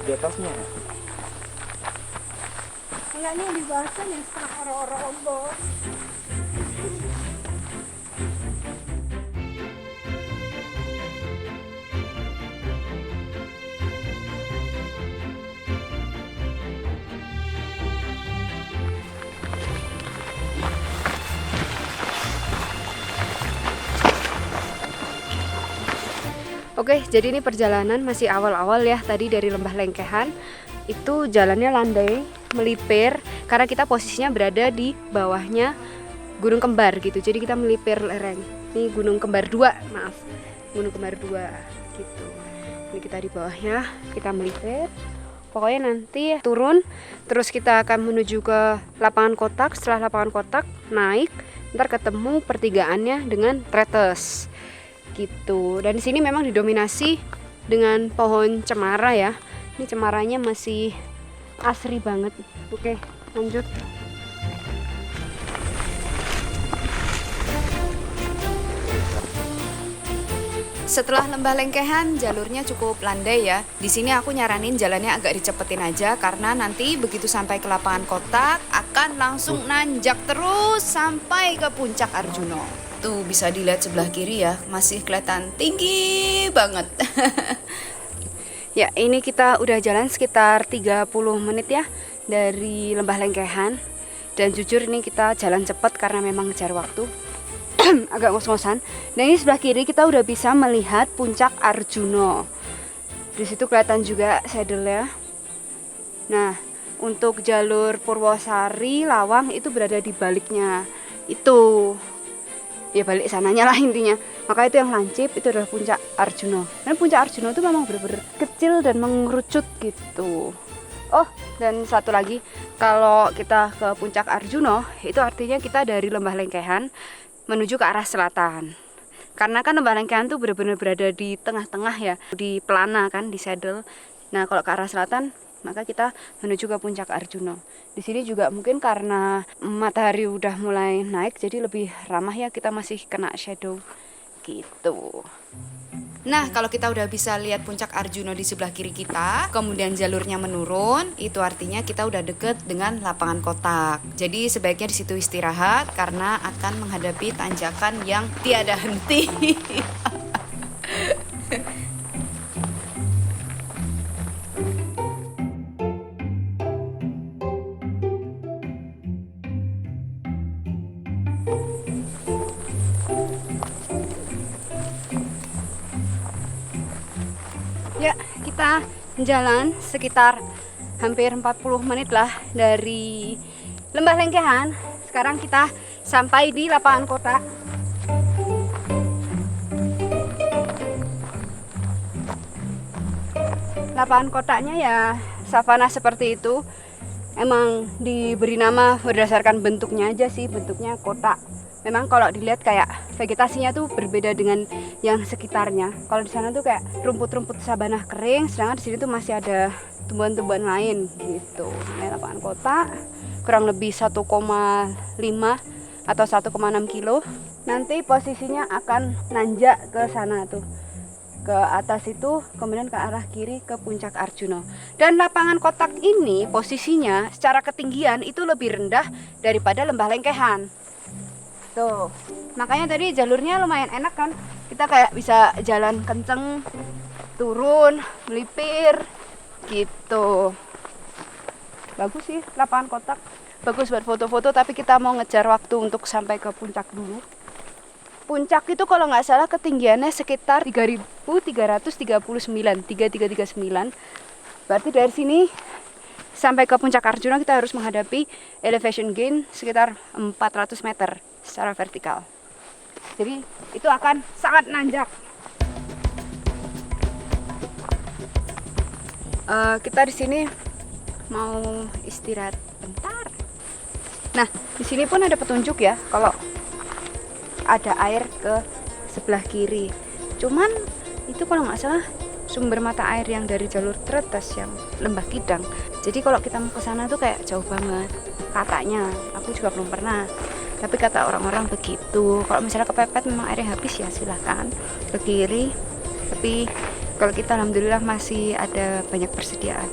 S5: Di atasnya.
S8: Enggak nih dibahasan ya sama orang-orang bos.
S2: Oke, jadi ini perjalanan masih awal-awal ya. Tadi dari Lembah Lengkehan itu jalannya landai, melipir karena kita posisinya berada di bawahnya Gunung Kembar gitu. Jadi kita melipir lereng. Ini Gunung Kembar 2, maaf. Gunung Kembar 2 gitu. Ini kita di bawahnya, kita melipir. Pokoknya nanti turun, terus kita akan menuju ke lapangan kotak. Setelah lapangan kotak naik, ntar ketemu pertigaannya dengan Tretes gitu. Dan di sini memang didominasi dengan pohon cemara ya. Ini cemaranya masih asri banget. Oke, lanjut.
S7: Setelah Lembah Lengkehan, jalurnya cukup landai ya. Di sini aku nyaranin jalannya agak dicepetin aja karena nanti begitu sampai ke lapangan kotak akan langsung nanjak terus sampai ke Puncak Arjuna. Tuh bisa dilihat sebelah kiri ya, masih kelihatan tinggi banget.
S2: Ya, ini kita udah jalan sekitar 30 menit ya dari Lembah Lengkehan. Dan jujur ini kita jalan cepat karena memang ngejar waktu. Agak ngos-ngosan. Dan ini sebelah kiri kita udah bisa melihat Puncak Arjuna. Di situ kelihatan juga saddle-nya. Nah, untuk jalur Purwosari Lawang itu berada di baliknya. Itu ya balik sananya lah intinya. Maka itu yang lancip itu adalah Puncak Arjuna. Dan Puncak Arjuna itu memang benar-benar kecil dan mengerucut gitu. Oh, dan satu lagi, kalau kita ke Puncak Arjuna itu artinya kita dari Lembah Lengkehan menuju ke arah selatan. Karena kan Lembah Lengkehan tuh benar-benar berada di tengah-tengah ya, di pelana kan, di saddle. Nah, kalau ke arah selatan, maka kita menuju ke Puncak Arjuna. Di sini juga mungkin karena matahari udah mulai naik, jadi lebih ramah ya, kita masih kena shadow gitu.
S7: Nah, kalau kita udah bisa lihat Puncak Arjuna di sebelah kiri kita, kemudian jalurnya menurun, itu artinya kita udah deket dengan lapangan kotak. Jadi sebaiknya di situ istirahat karena akan menghadapi tanjakan yang tiada henti.
S2: Ya, kita jalan sekitar hampir 40 menit lah dari Lembah Lengkehan. Sekarang kita sampai di lapangan kotak. Lapangan kotaknya ya savana seperti itu. Emang diberi nama berdasarkan bentuknya aja sih, bentuknya kotak. Memang kalau dilihat kayak vegetasinya tuh berbeda dengan yang sekitarnya. Kalau di sana tuh kayak rumput-rumput sabana kering, sedangkan di sini tuh masih ada tumbuhan-tumbuhan lain gitu. Nah, lapangan kotak kurang lebih 1,5 atau 1,6 kilo. Nanti posisinya akan nanjak ke sana tuh, ke atas itu, kemudian ke arah kiri ke puncak Arjuna. Dan lapangan kotak ini posisinya secara ketinggian itu lebih rendah daripada Lembah Lengkehan. Tuh, makanya tadi jalurnya lumayan enak kan. Kita kayak bisa jalan kenceng, turun, melipir gitu. Bagus sih lapangan kotak. Bagus buat foto-foto, tapi kita mau ngejar waktu untuk sampai ke puncak dulu. Puncak itu kalau nggak salah ketinggiannya sekitar 3.339. Berarti dari sini sampai ke puncak Arjuna kita harus menghadapi elevation gain sekitar 400 meter secara vertikal. Jadi itu akan sangat nanjak. Kita di sini mau istirahat bentar. Nah, di sini pun ada petunjuk ya kalau ada air ke sebelah kiri. Cuman itu kalau nggak salah sumber mata air yang dari jalur Tretes yang Lembah Kidang. Jadi kalau kita mau ke sana tuh kayak jauh banget katanya. Aku juga belum pernah. Tapi kata orang-orang begitu. Kalau misalnya kepepet memang airnya habis ya silahkan ke kiri. Tapi kalau kita alhamdulillah masih ada banyak persediaan.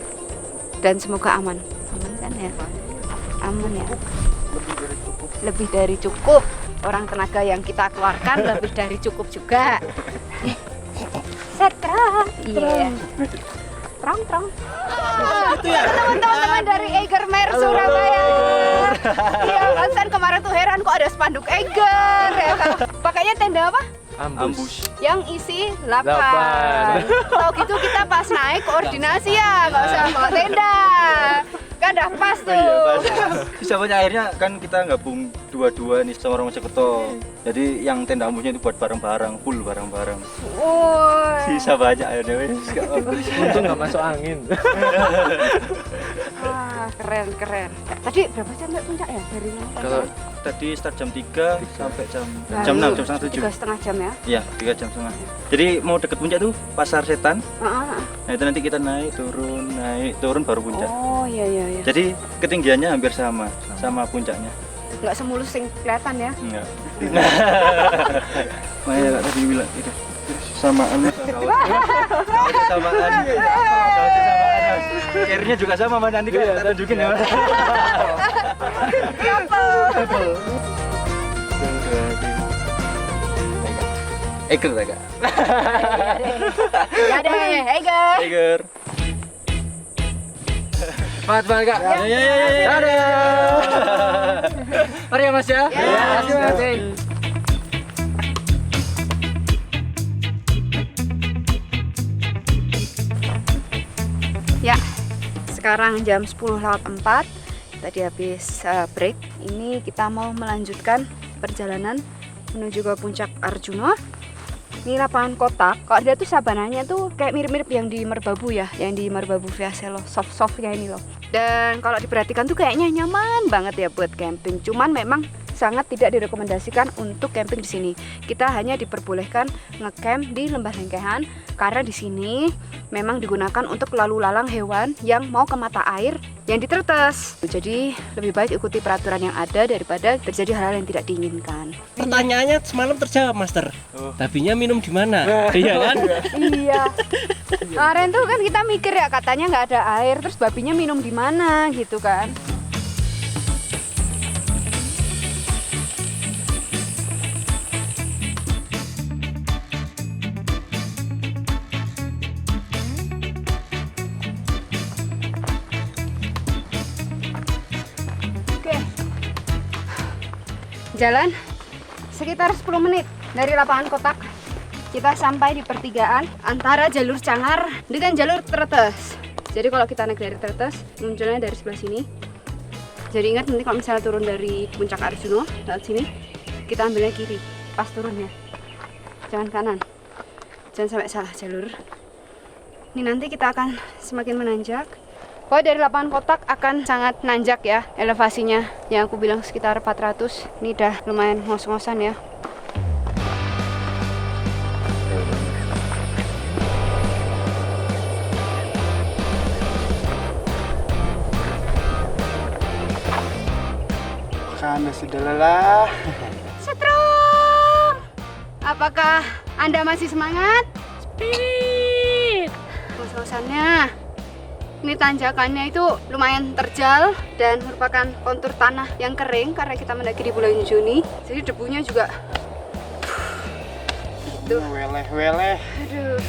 S2: Dan semoga aman. Aman kan ya? Aman ya. Lebih dari cukup. Orang tenaga yang kita keluarkan lebih dari cukup juga. Setra. Iya. Trong. Itu ya. Teman-teman dari Eigermer Surabaya. Iya, kan kemarin tuh heran kok ada spanduk Eiger ya kan. Pakainya tenda apa?
S4: Ambus.
S2: Yang isi 8. Tahu gitu kita pas naik koordinasi ya, nggak usah bawa tenda. Kan udah pas tuh.
S9: Siapanya akhirnya kan kita gabung dua-dua nih sama orang Mojokerto. Jadi yang tenda ambusnya itu buat barang-barang, full barang-barang. Sisa banyak akhirnya wes.
S3: Untung nggak masuk angin.
S2: Wah, keren. Tadi berapa jam sampai puncak ya dari mana?
S9: Kalau tadi start jam 3 sampai jam 6, jam 7.
S2: 3,5 jam ya?
S9: Iya, 3 jam setengah. Jadi mau deket puncak tuh Pasar Setan.
S2: Heeh.
S9: Nah itu nanti kita naik turun baru puncak.
S2: Oh iya.
S9: Jadi ketinggiannya hampir sama puncaknya.
S2: Nggak semulus yang kelihatan ya?
S9: Enggak. Makanya tadi bilang itu samaan mas. Kaosnya samaan. Carry-nya juga sama mas, nanti kita tunjukin ya mas.
S4: Eiger tak, Kak?
S2: Ya deh,
S9: Eiger.
S3: Semangat Kak.
S9: Ya.
S3: Mari ya Mas ya. Terima kasih.
S2: Ya, sekarang jam 10.04. Tadi habis break. Ini kita mau melanjutkan perjalanan menuju ke puncak Arjuna. Ini lapangan kotak. Kalau dia tuh sabananya tuh kayak mirip-mirip yang di Merbabu ya, yang di Merbabu Viaselo, soft-softnya ini loh. Dan kalau diperhatikan tuh kayaknya nyaman banget ya buat camping. Cuman memang sangat tidak direkomendasikan untuk camping di sini. Kita hanya diperbolehkan ngecamp di Lembah Lengkehan karena di sini memang digunakan untuk lalu lalang hewan yang mau ke mata air yang di Tretes. Jadi lebih baik ikuti peraturan yang ada daripada terjadi hal-hal yang tidak diinginkan.
S3: Pertanyaannya semalam terjawab Master. Tabinya minum di mana? Iya kan?
S2: Iya. Kemarin tuh kan kita mikir ya katanya nggak ada air, terus babinya minum di mana gitu kan? Jalan sekitar 10 menit dari lapangan kotak. kita sampai di pertigaan antara jalur Cangar dengan jalur Tretes. Jadi kalau kita naik dari Tretes, munculnya dari sebelah sini. Jadi ingat nanti kalau misalnya turun dari puncak Arjuna lewat sini, kita ambilnya kiri pas turunnya. Jangan kanan. Jangan sampai salah jalur. Ini nanti kita akan semakin menanjak. Pokoknya dari lapangan kotak akan sangat nanjak ya elevasinya. Yang aku bilang sekitar 400. Ini udah lumayan ngos-ngosan ya.
S5: Karena sudah lelah.
S2: Setrum! Apakah Anda masih semangat? Spirit! Ngos-ngosannya. Ini tanjakannya itu lumayan terjal dan merupakan kontur tanah yang kering karena kita mendaki di bulan Juni. Jadi debunya juga gitu.
S5: Weleh-weleh.
S2: Aduh.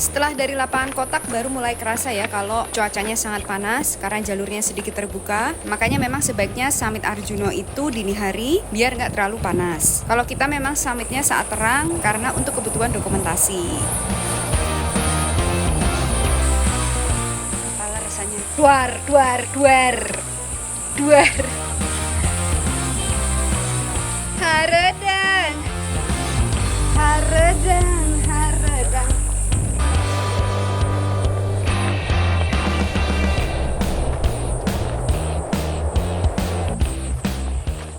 S7: Setelah dari lapangan kotak baru mulai kerasa ya kalau cuacanya sangat panas karena jalurnya sedikit terbuka. Makanya memang sebaiknya summit Arjuna itu dini hari biar nggak terlalu panas. Kalau kita memang summitnya saat terang karena untuk kebutuhan dokumentasi. Pala rasanya duar. Haredang.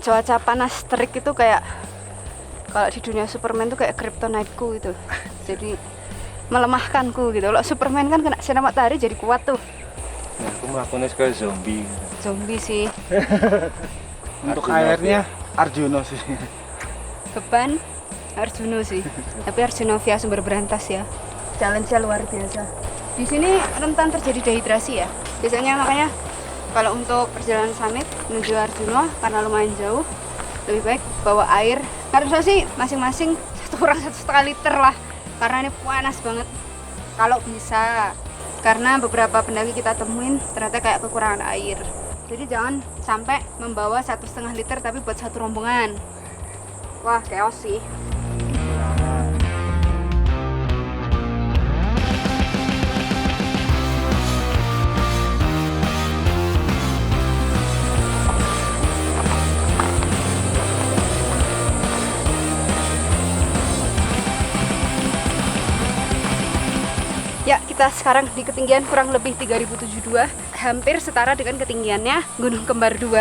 S2: Cuaca panas terik itu kayak kalau di dunia Superman tuh kayak kryptoniteku gitu. Jadi melemahkanku gitu. Kalau Superman kan kena sinar matahari jadi kuat tuh.
S4: Nah, aku melakukannya kayak zombie.
S2: Zombie sih.
S5: Untuk airnya Arjuna sih.
S2: Beban Arjuna sih. Tapi Arjuna via sumber berantas ya. Challenge-nya luar biasa. Di sini rentan terjadi dehidrasi ya. Biasanya makanya kalau untuk perjalanan summit menuju Arjuna karena lumayan jauh, lebih baik bawa air. Harusnya sih masing-masing kurang 1,5 liter lah, karena ini panas banget. Kalau bisa, karena beberapa pendaki kita temuin ternyata kayak kekurangan air. Jadi jangan sampai membawa 1,5 liter tapi buat satu rombongan. Wah, chaos sih. Ya, kita sekarang di ketinggian kurang lebih 3072, hampir setara dengan ketinggiannya Gunung Kembar 2.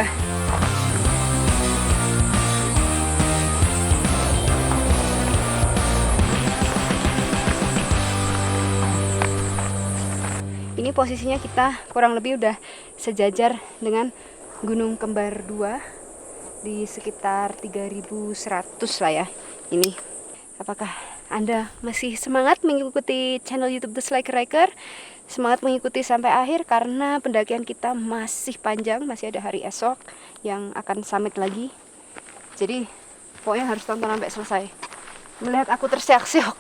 S2: Ini posisinya kita kurang lebih udah sejajar dengan Gunung Kembar 2 di sekitar 3100 lah ya. Ini apakah Anda masih semangat mengikuti channel YouTube The Slacker Hiker? Semangat mengikuti sampai akhir karena pendakian kita masih panjang, masih ada hari esok yang akan summit lagi. Jadi pokoknya harus tonton sampai selesai. Melihat aku terseok-seok.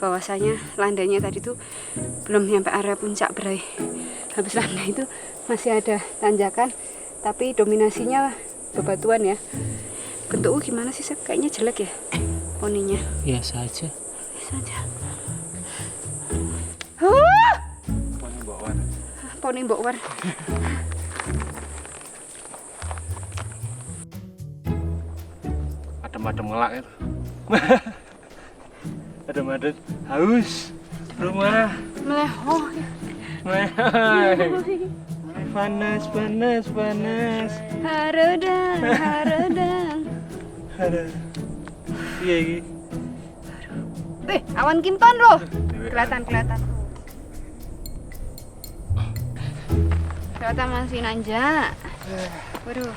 S2: Bahwasanya landainya tadi tuh belum nyampe area puncak Bray. Habis landai itu masih ada tanjakan, tapi dominasinya bebatuan ya. Bentuknya gimana sih, Sep? Kayaknya jelek ya poninya.
S3: Biasa aja.
S2: Biasa aja. Poni mbok war.
S4: Adem-adem ngelak itu. Adem-adem haus. Rumah.
S2: Melehoh.
S4: Panas.
S2: Haredang.
S4: Ada. Iya iki.
S2: Awan Kimpton loh. Kelihatan. Kelihatan masih nanjak. Waduh.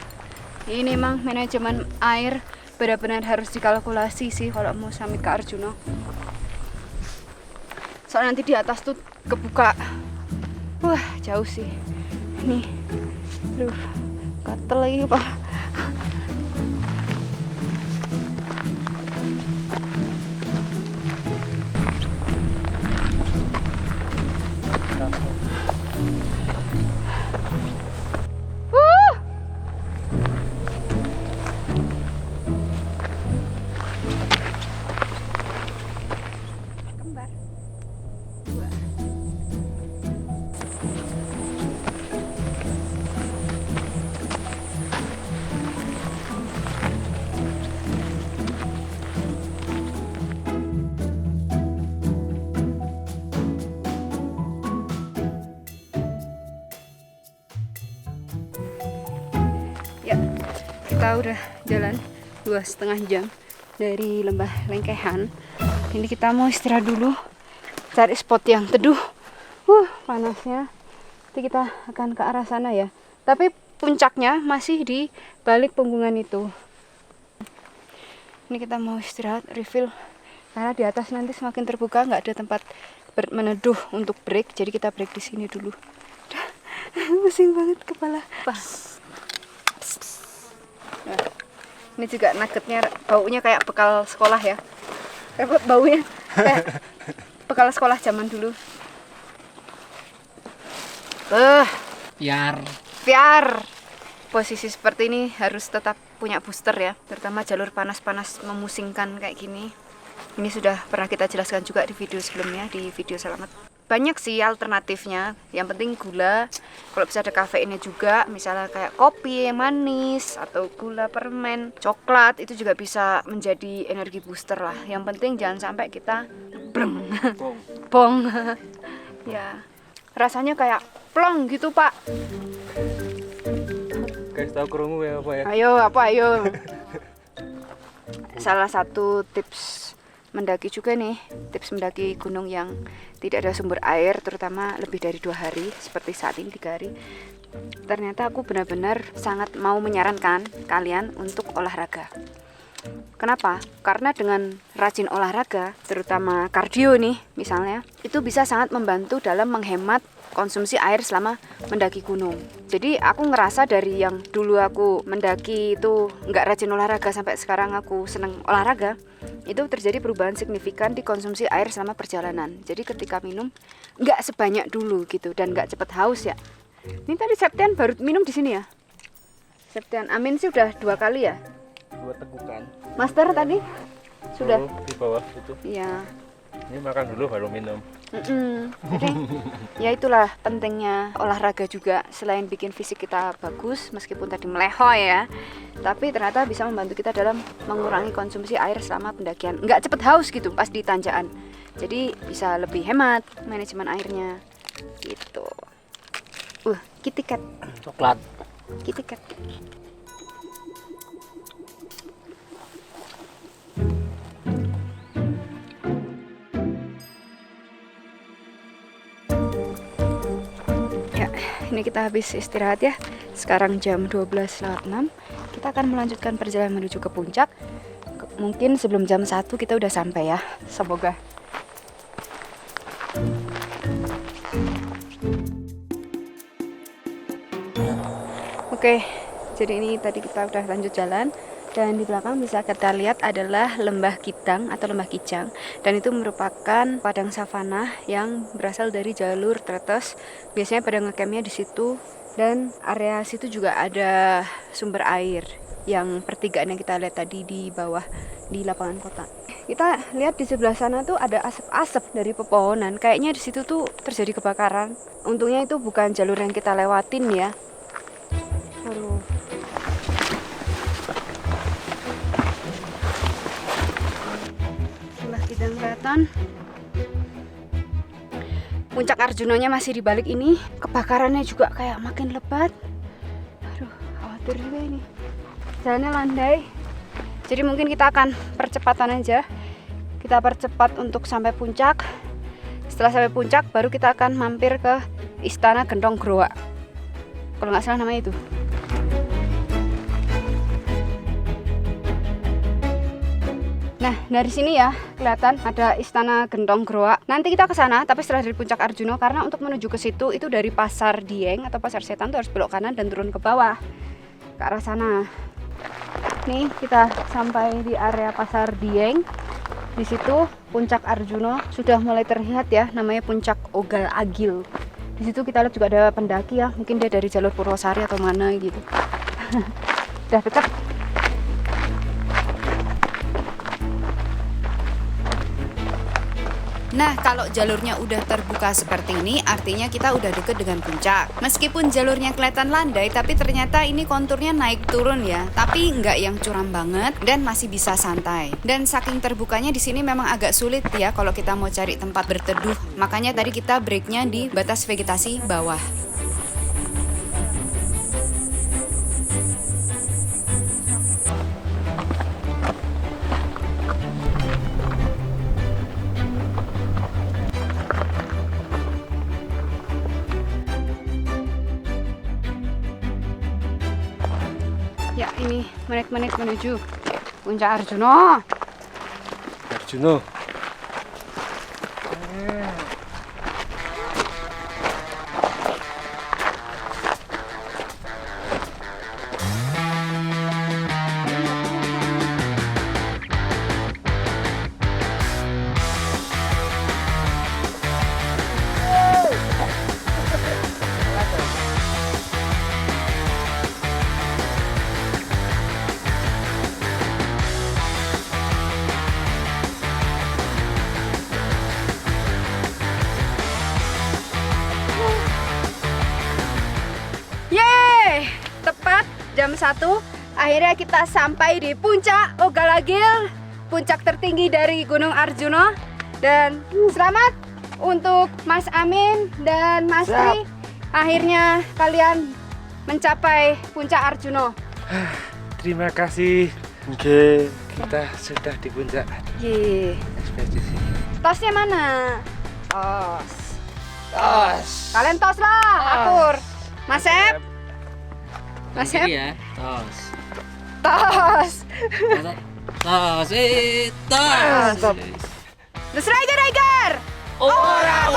S2: Ini memang manajemen air benar-benar harus dikalkulasi sih kalau mau summit ke Arjuna. Soalnya nanti di atas tuh kebuka. Wah, jauh sih. Nih. Aduh, gatel lagi Pak. kita udah jalan 2,5 jam dari Lembah Lengkehan. Ini kita mau istirahat dulu, cari spot yang teduh. Panasnya. Nanti kita akan ke arah sana ya. Tapi puncaknya masih di balik punggungan itu. Ini kita mau istirahat, refill. Karena di atas nanti semakin terbuka, nggak ada tempat meneduh untuk break. Jadi kita break di sini dulu. Pusing banget kepala. Nah, ini juga nuggetnya, baunya kayak bekal sekolah ya. Baunya kayak bekal sekolah zaman dulu. Biar posisi seperti ini harus tetap punya booster ya, terutama jalur panas-panas memusingkan kayak gini. Ini sudah pernah kita jelaskan juga di video sebelumnya, di video selamat. Banyak sih alternatifnya, yang penting gula. Kalau bisa ada kafeinnya juga, misalnya kayak kopi yang manis atau gula permen, coklat, itu juga bisa menjadi energi booster lah. Yang penting jangan sampai kita bong. Ya, rasanya kayak plong gitu Pak.
S4: Guys, tahu kerungu ya apa ya?
S2: Ayo. Salah satu tips mendaki juga nih, tips mendaki gunung yang tidak ada sumber air, terutama lebih dari 2 hari, seperti saat ini 3 hari. Ternyata aku benar-benar sangat mau menyarankan kalian untuk olahraga. Kenapa? Karena dengan rajin olahraga, terutama kardio nih misalnya, itu bisa sangat membantu dalam menghemat konsumsi air selama mendaki gunung. Jadi aku ngerasa dari yang dulu aku mendaki itu nggak rajin olahraga sampai sekarang aku seneng olahraga, itu terjadi perubahan signifikan di konsumsi air selama perjalanan. Jadi ketika minum nggak sebanyak dulu gitu dan nggak cepet haus ya. Ini tadi Septian baru minum di sini ya. Septian, Amin sih udah 2 kali ya.
S4: 2 tegukan.
S2: Master tadi sudah
S4: di bawah itu.
S2: Iya.
S4: Ini makan dulu baru minum.
S2: Jadi, ya itulah pentingnya olahraga juga. Selain bikin fisik kita bagus, meskipun tadi melehoy ya, tapi ternyata bisa membantu kita dalam mengurangi konsumsi air selama pendakian. Nggak cepet haus gitu pas di tanjakan. Jadi bisa lebih hemat manajemen airnya gitu. Kitty cat.
S3: Coklat.
S2: Kitty cat. Ini kita habis istirahat ya. Sekarang jam 12.06. Kita akan melanjutkan perjalanan menuju ke puncak. Mungkin sebelum jam 1 kita udah sampai ya. Semoga. Oke, jadi ini tadi kita udah lanjut jalan. Dan di belakang bisa kita lihat adalah Lembah Kitang atau Lembah Kijang. Dan itu merupakan padang savana yang berasal dari jalur Tretes. Biasanya pada ngecampnya di situ. Dan area situ juga ada sumber air yang pertigaan yang kita lihat tadi di bawah di lapangan kota. Kita lihat di sebelah sana tuh ada asap-asap dari pepohonan. Kayaknya di situ tuh terjadi kebakaran. Untungnya itu bukan jalur yang kita lewatin ya. Aduh. Kelihatan puncak Arjunanya masih di balik ini. Kebakarannya juga kayak makin lebat. Aduh, khawatir juga ini. Jalannya landai. Jadi mungkin kita akan percepatan aja. Kita percepat untuk sampai puncak. Setelah sampai puncak baru kita akan mampir ke Istana Gendong Groa. Kalau nggak salah namanya itu. Nah, dari sini ya kelihatan ada Istana Gendong Groa. Nanti kita ke sana, tapi setelah dari puncak Arjuna, karena untuk menuju ke situ itu dari Pasar Dieng atau Pasar Setan tuh harus belok kanan dan turun ke bawah ke arah sana. Nih kita sampai di area Pasar Dieng. Di situ puncak Arjuna sudah mulai terlihat ya, namanya puncak Ogal Agil. Di situ kita lihat juga ada pendaki ya, mungkin dia dari jalur Purwosari atau mana gitu. Udah dekat.
S7: Nah, kalau jalurnya udah terbuka seperti ini, artinya kita udah deket dengan puncak. Meskipun jalurnya kelihatan landai, tapi ternyata ini konturnya naik turun ya. Tapi nggak yang curam banget dan masih bisa santai. Dan saking terbukanya di sini memang agak sulit ya kalau kita mau cari tempat berteduh. Makanya tadi kita breaknya di batas vegetasi bawah.
S2: ini menit-menit menuju Puncak Arjuna.
S4: Arjuna.
S2: Yeay, tepat jam 1 akhirnya kita sampai di puncak Ogalagil, puncak tertinggi dari Gunung Arjuna. Dan selamat untuk Mas Amin dan Mas Tri, akhirnya kalian mencapai puncak Arjuna.
S4: Terima kasih. Oke, kita sudah di puncak.
S2: Yeay.
S4: Ekspedisi.
S2: Tosnya mana? Tos.
S4: Tos.
S2: Kalian tos lah, akur. Mas Sep. Mas Sep.
S3: Ya, tos.
S2: Tos.
S3: Tos, tos.
S2: Stop. Terus Raigar.
S3: Ora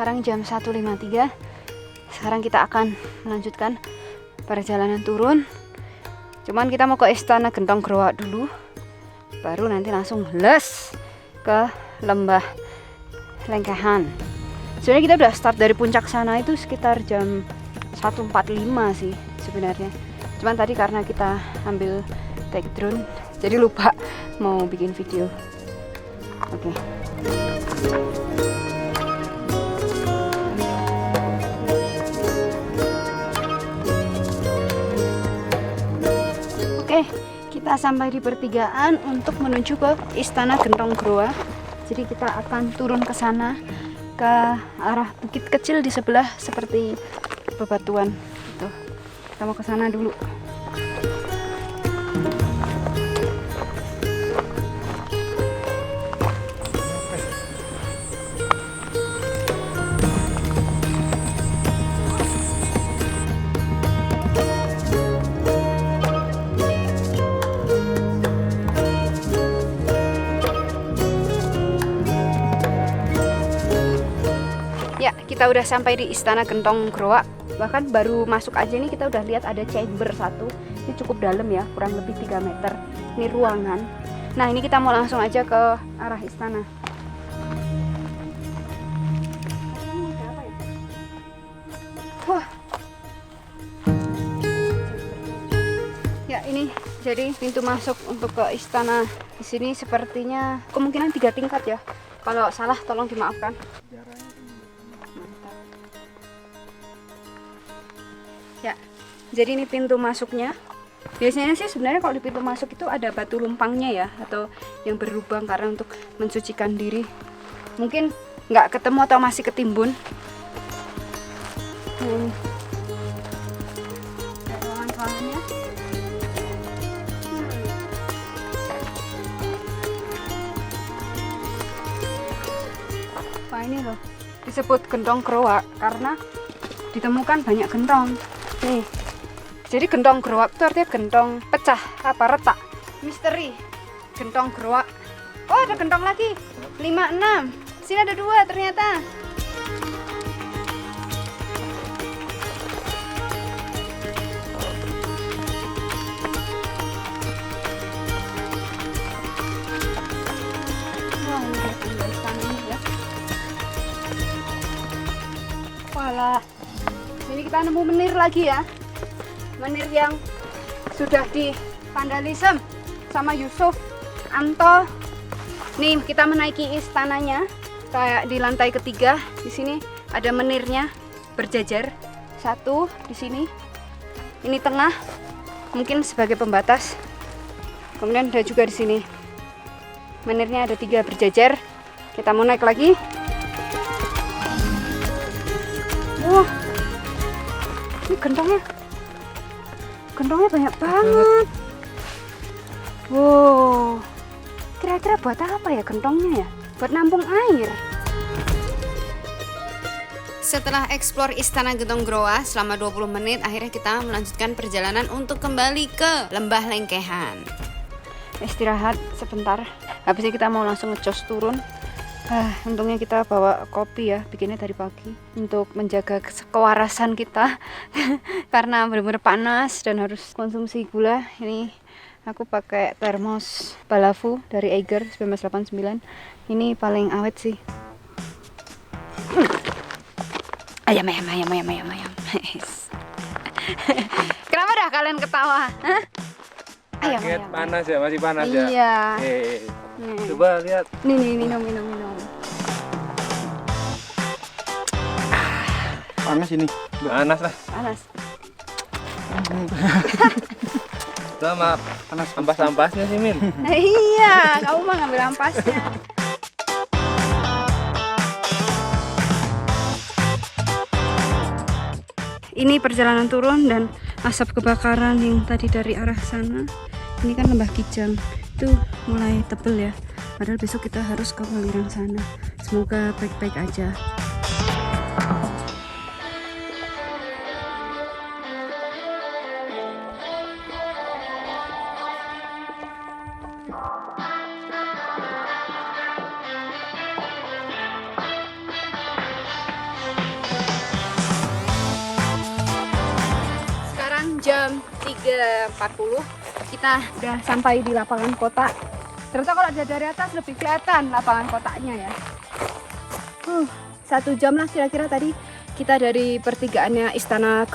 S2: Sekarang jam 1.53. Sekarang kita akan melanjutkan perjalanan turun. Cuman kita mau ke Istana Gentong Groa dulu, baru nanti langsung les ke Lembah Lengkehan. Sebenarnya kita udah start dari puncak sana itu sekitar jam 1.45 sih sebenarnya. Cuman tadi karena kita ambil take drone, jadi lupa mau bikin video. Oke. Oke, kita sampai di pertigaan untuk menuju ke Istana Gentong Groa. Jadi kita akan turun ke sana, ke arah bukit kecil di sebelah seperti bebatuan gitu. Kita mau ke sana dulu. Ya, kita udah sampai di Istana Gentong Groa. Bahkan baru masuk aja nih kita udah lihat ada chamber satu. Ini cukup dalam ya, kurang lebih 3 meter. Ini ruangan. Nah, ini kita mau langsung aja ke arah istana. Wah. Ya, ini jadi pintu masuk untuk ke istana. Di sini sepertinya kemungkinan 3 tingkat ya. Kalau salah tolong dimaafkan. Ya, jadi ini pintu masuknya. Biasanya sih sebenarnya kalau di pintu masuk itu ada batu lumpangnya ya, atau yang berlubang karena untuk mensucikan diri. Mungkin nggak ketemu atau masih ketimbun. Ruangan-ruangannya. Wah, ini loh disebut Gentong Groa karena ditemukan banyak gentong. Nih, jadi Gentong Groa itu artinya gentong pecah apa retak. Misteri Gentong Groa. Oh, ada gentong lagi. 5, 6. Sini ada 2 ternyata. Wah, ini ada istananya ya. Walah. Sini kita nemu menir lagi ya. Menir yang sudah di vandalisme sama Yusuf Anto. Nih kita menaiki istananya, kayak di lantai ketiga. Di sini ada menirnya berjajar, 1 di sini. Ini tengah, mungkin sebagai pembatas. Kemudian ada juga di sini. Menirnya ada 3 berjajar. Kita mau naik lagi. Wah, ini gentongnya banyak banget. Wow, kira-kira buat apa ya gentongnya ya? Buat nampung air.
S7: Setelah eksplor Istana Gentong Groa selama 20 menit, akhirnya kita melanjutkan perjalanan untuk kembali ke Lembah Lengkehan.
S2: Istirahat sebentar. Habisnya kita mau langsung ngecos turun. Untungnya kita bawa kopi ya, bikinnya dari pagi untuk menjaga kewarasan kita karena benar-benar panas dan harus konsumsi gula. Ini aku pakai termos Balafu dari Eiger 1989. Ini paling awet sih. Ayam. Kenapa dah kalian ketawa? Hah? Ayam.
S4: Panas ya, masih panas
S2: Iya.
S4: ya. Coba lihat.
S2: Nih, minum.
S5: Panas ini.
S4: Panas lah.
S2: Panas.
S4: Sama ampas-ampasnya sih, Min.
S2: Nah, iya, kamu mah ngambil ampasnya. Ini perjalanan turun dan asap kebakaran yang tadi dari arah sana. Ini kan Lembah Kijang. Itu mulai tebel ya. Padahal besok kita harus ke Welirang sana. Semoga baik-baik aja. Jam 3.40 kita udah sampai di lapangan kota. Ternyata kalau ada dari atas lebih kelihatan lapangan kotanya ya. 1 jam lah kira-kira tadi kita dari pertigaannya Istana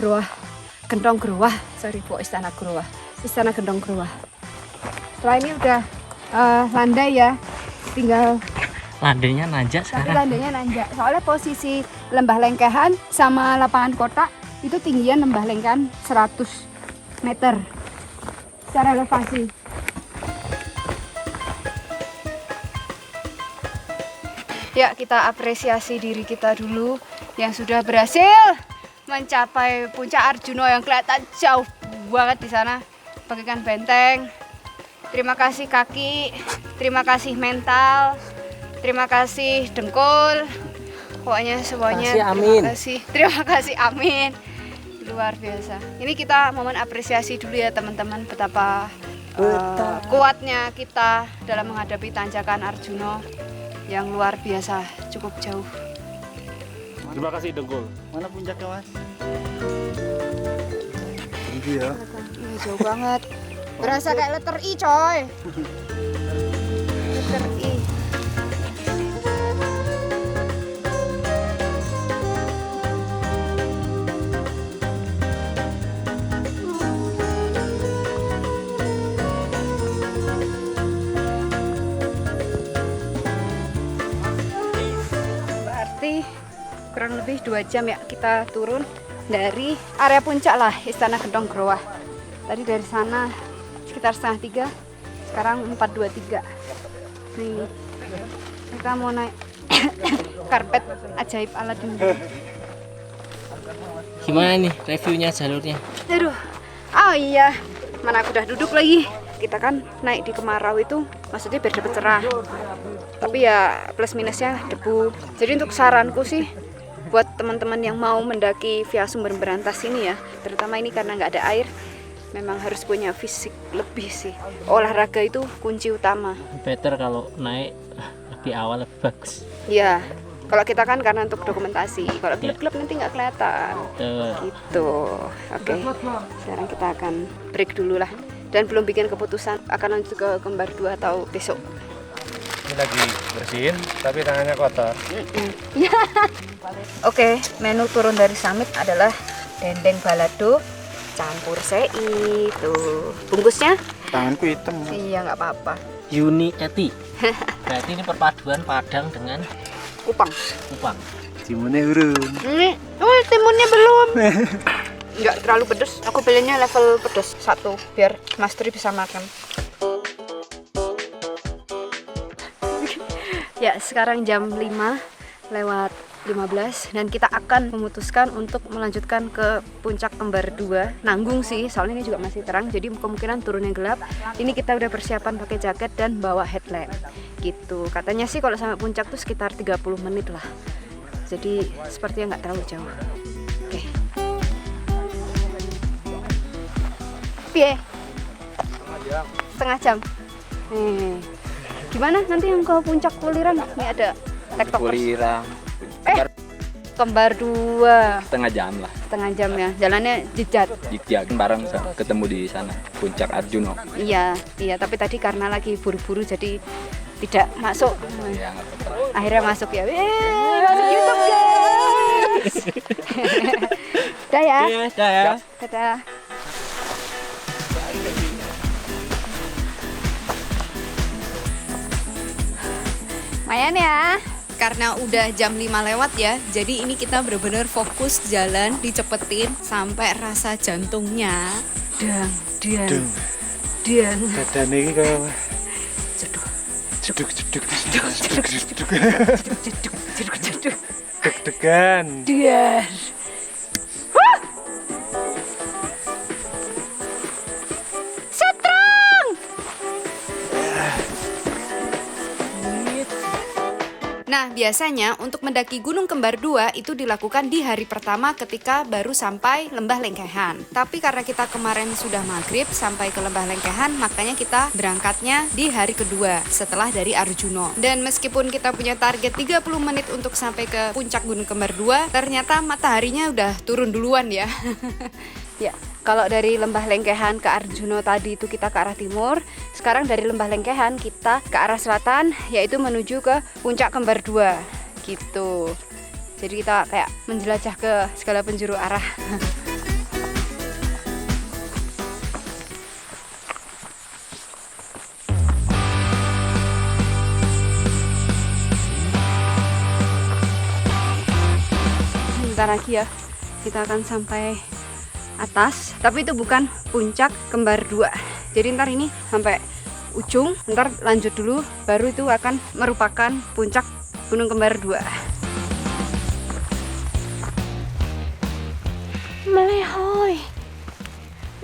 S2: Gentong Groa. Istana Gentong Groa. Setelah ini udah landai ya, tinggal
S3: Landainya nanjak
S2: tapi
S3: sekarang.
S2: landainya nanjak. Soalnya posisi Lembah Lengkehan sama lapangan kota itu tinggian Lembah Lengkehan 100 meter secara elevasi. Ya, kita apresiasi diri kita dulu yang sudah berhasil mencapai puncak Arjuna yang kelihatan jauh banget di sana, bagaikan benteng. Terima kasih kaki, terima kasih mental, terima kasih dengkul. Pokoknya semuanya terima kasih, amin. Luar biasa. Ini kita momen apresiasi dulu ya teman-teman, betapa kuatnya kita dalam menghadapi tanjakan Arjuna yang luar biasa, cukup jauh.
S3: Terima kasih dengkul.
S5: Mana puncaknya, Mas?
S6: Tinggi ya.
S2: Ini jauh banget. Berasa kayak letter I, coy. Letter I. Kurang lebih 2 jam ya kita turun dari area puncak lah Istana Gentong Groa. Tadi dari sana sekitar 2:30, sekarang 4:23. Nih kita mau naik karpet ajaib Aladin.
S3: Gimana nih reviewnya jalurnya?
S2: Aduh, oh iya, mana aku udah duduk lagi. Kita kan naik di kemarau itu maksudnya biar dapat cerah, tapi ya plus minusnya debu. Jadi untuk saranku sih buat teman-teman yang mau mendaki via Sumber Berantas ini ya, terutama ini karena nggak ada air, memang harus punya fisik lebih sih. Olahraga itu kunci utama.
S3: Better kalau naik lebih awal lebih bagus.
S2: Ya, kalau kita kan karena untuk dokumentasi. Kalau klub-klub nanti nggak kelihatan. Gitu. Oke. Sekarang kita akan break dulu lah. Dan belum bikin keputusan akan lanjut ke kembar 2 atau besok.
S4: Ini lagi bersihin, tapi tangannya kotor.
S2: Oke, menu turun dari summit adalah dendeng balado campur sei. Tuh, bungkusnya?
S5: Tanganku hitam.
S2: Iya, nggak apa-apa.
S3: Uni Eti. Berarti ini perpaduan Padang dengan
S2: Kupang.
S4: Timunnya urun.
S2: Ini, timunnya belum. Nggak terlalu pedes. Aku pilihnya level pedes 1 biar Mas Tri bisa makan. Ya, sekarang jam 5:15 dan kita akan memutuskan untuk melanjutkan ke puncak kembar 2. Nanggung sih, soalnya ini juga masih terang, jadi kemungkinan turunnya gelap. Ini kita udah persiapan pakai jaket dan bawa headlamp. Gitu. Katanya sih kalau sampai puncak tuh sekitar 30 menit lah. Jadi sepertinya nggak terlalu jauh. Oke. Piye? Setengah jam. Gimana nanti yang ke puncak Welirang? Ini ada TikTokers.
S9: Welirang.
S2: Kembar 2.
S9: Setengah jam lah.
S2: Setengah jam ya. Jalannya jejat.
S9: Jejak bareng ketemu di sana puncak Arjuna.
S2: Iya, tapi tadi karena lagi buru-buru jadi tidak masuk. Akhirnya masuk ya. Masuk YouTube guys. Dah ya.
S3: Dah.
S2: Dadah. Lumayan ya.
S7: Karena udah jam 5 lewat ya, jadi ini kita bener-bener fokus jalan, dicepetin sampai rasa jantungnya
S2: Dang.
S5: Dadane iki kaya deg-degan.
S7: Nah, biasanya untuk mendaki Gunung Kembar 2 itu dilakukan di hari pertama ketika baru sampai Lembah Lengkehan. Tapi karena kita kemarin sudah maghrib sampai ke Lembah Lengkehan, makanya kita berangkatnya di hari kedua setelah dari Arjuna. Dan meskipun kita punya target 30 menit untuk sampai ke puncak Gunung Kembar 2, ternyata mataharinya udah turun duluan ya.
S2: Ya, kalau dari Lembah Lengkehan ke Arjuna tadi itu kita ke arah timur. Sekarang dari Lembah Lengkehan kita ke arah selatan, yaitu menuju ke puncak Kembar 2 gitu. Jadi kita kayak menjelajah ke segala penjuru arah. Bentar lagi ya, kita akan sampai atas, tapi itu bukan puncak Kembar 2. Jadi ntar ini sampai ujung, ntar lanjut dulu, baru itu akan merupakan puncak Gunung Kembar 2.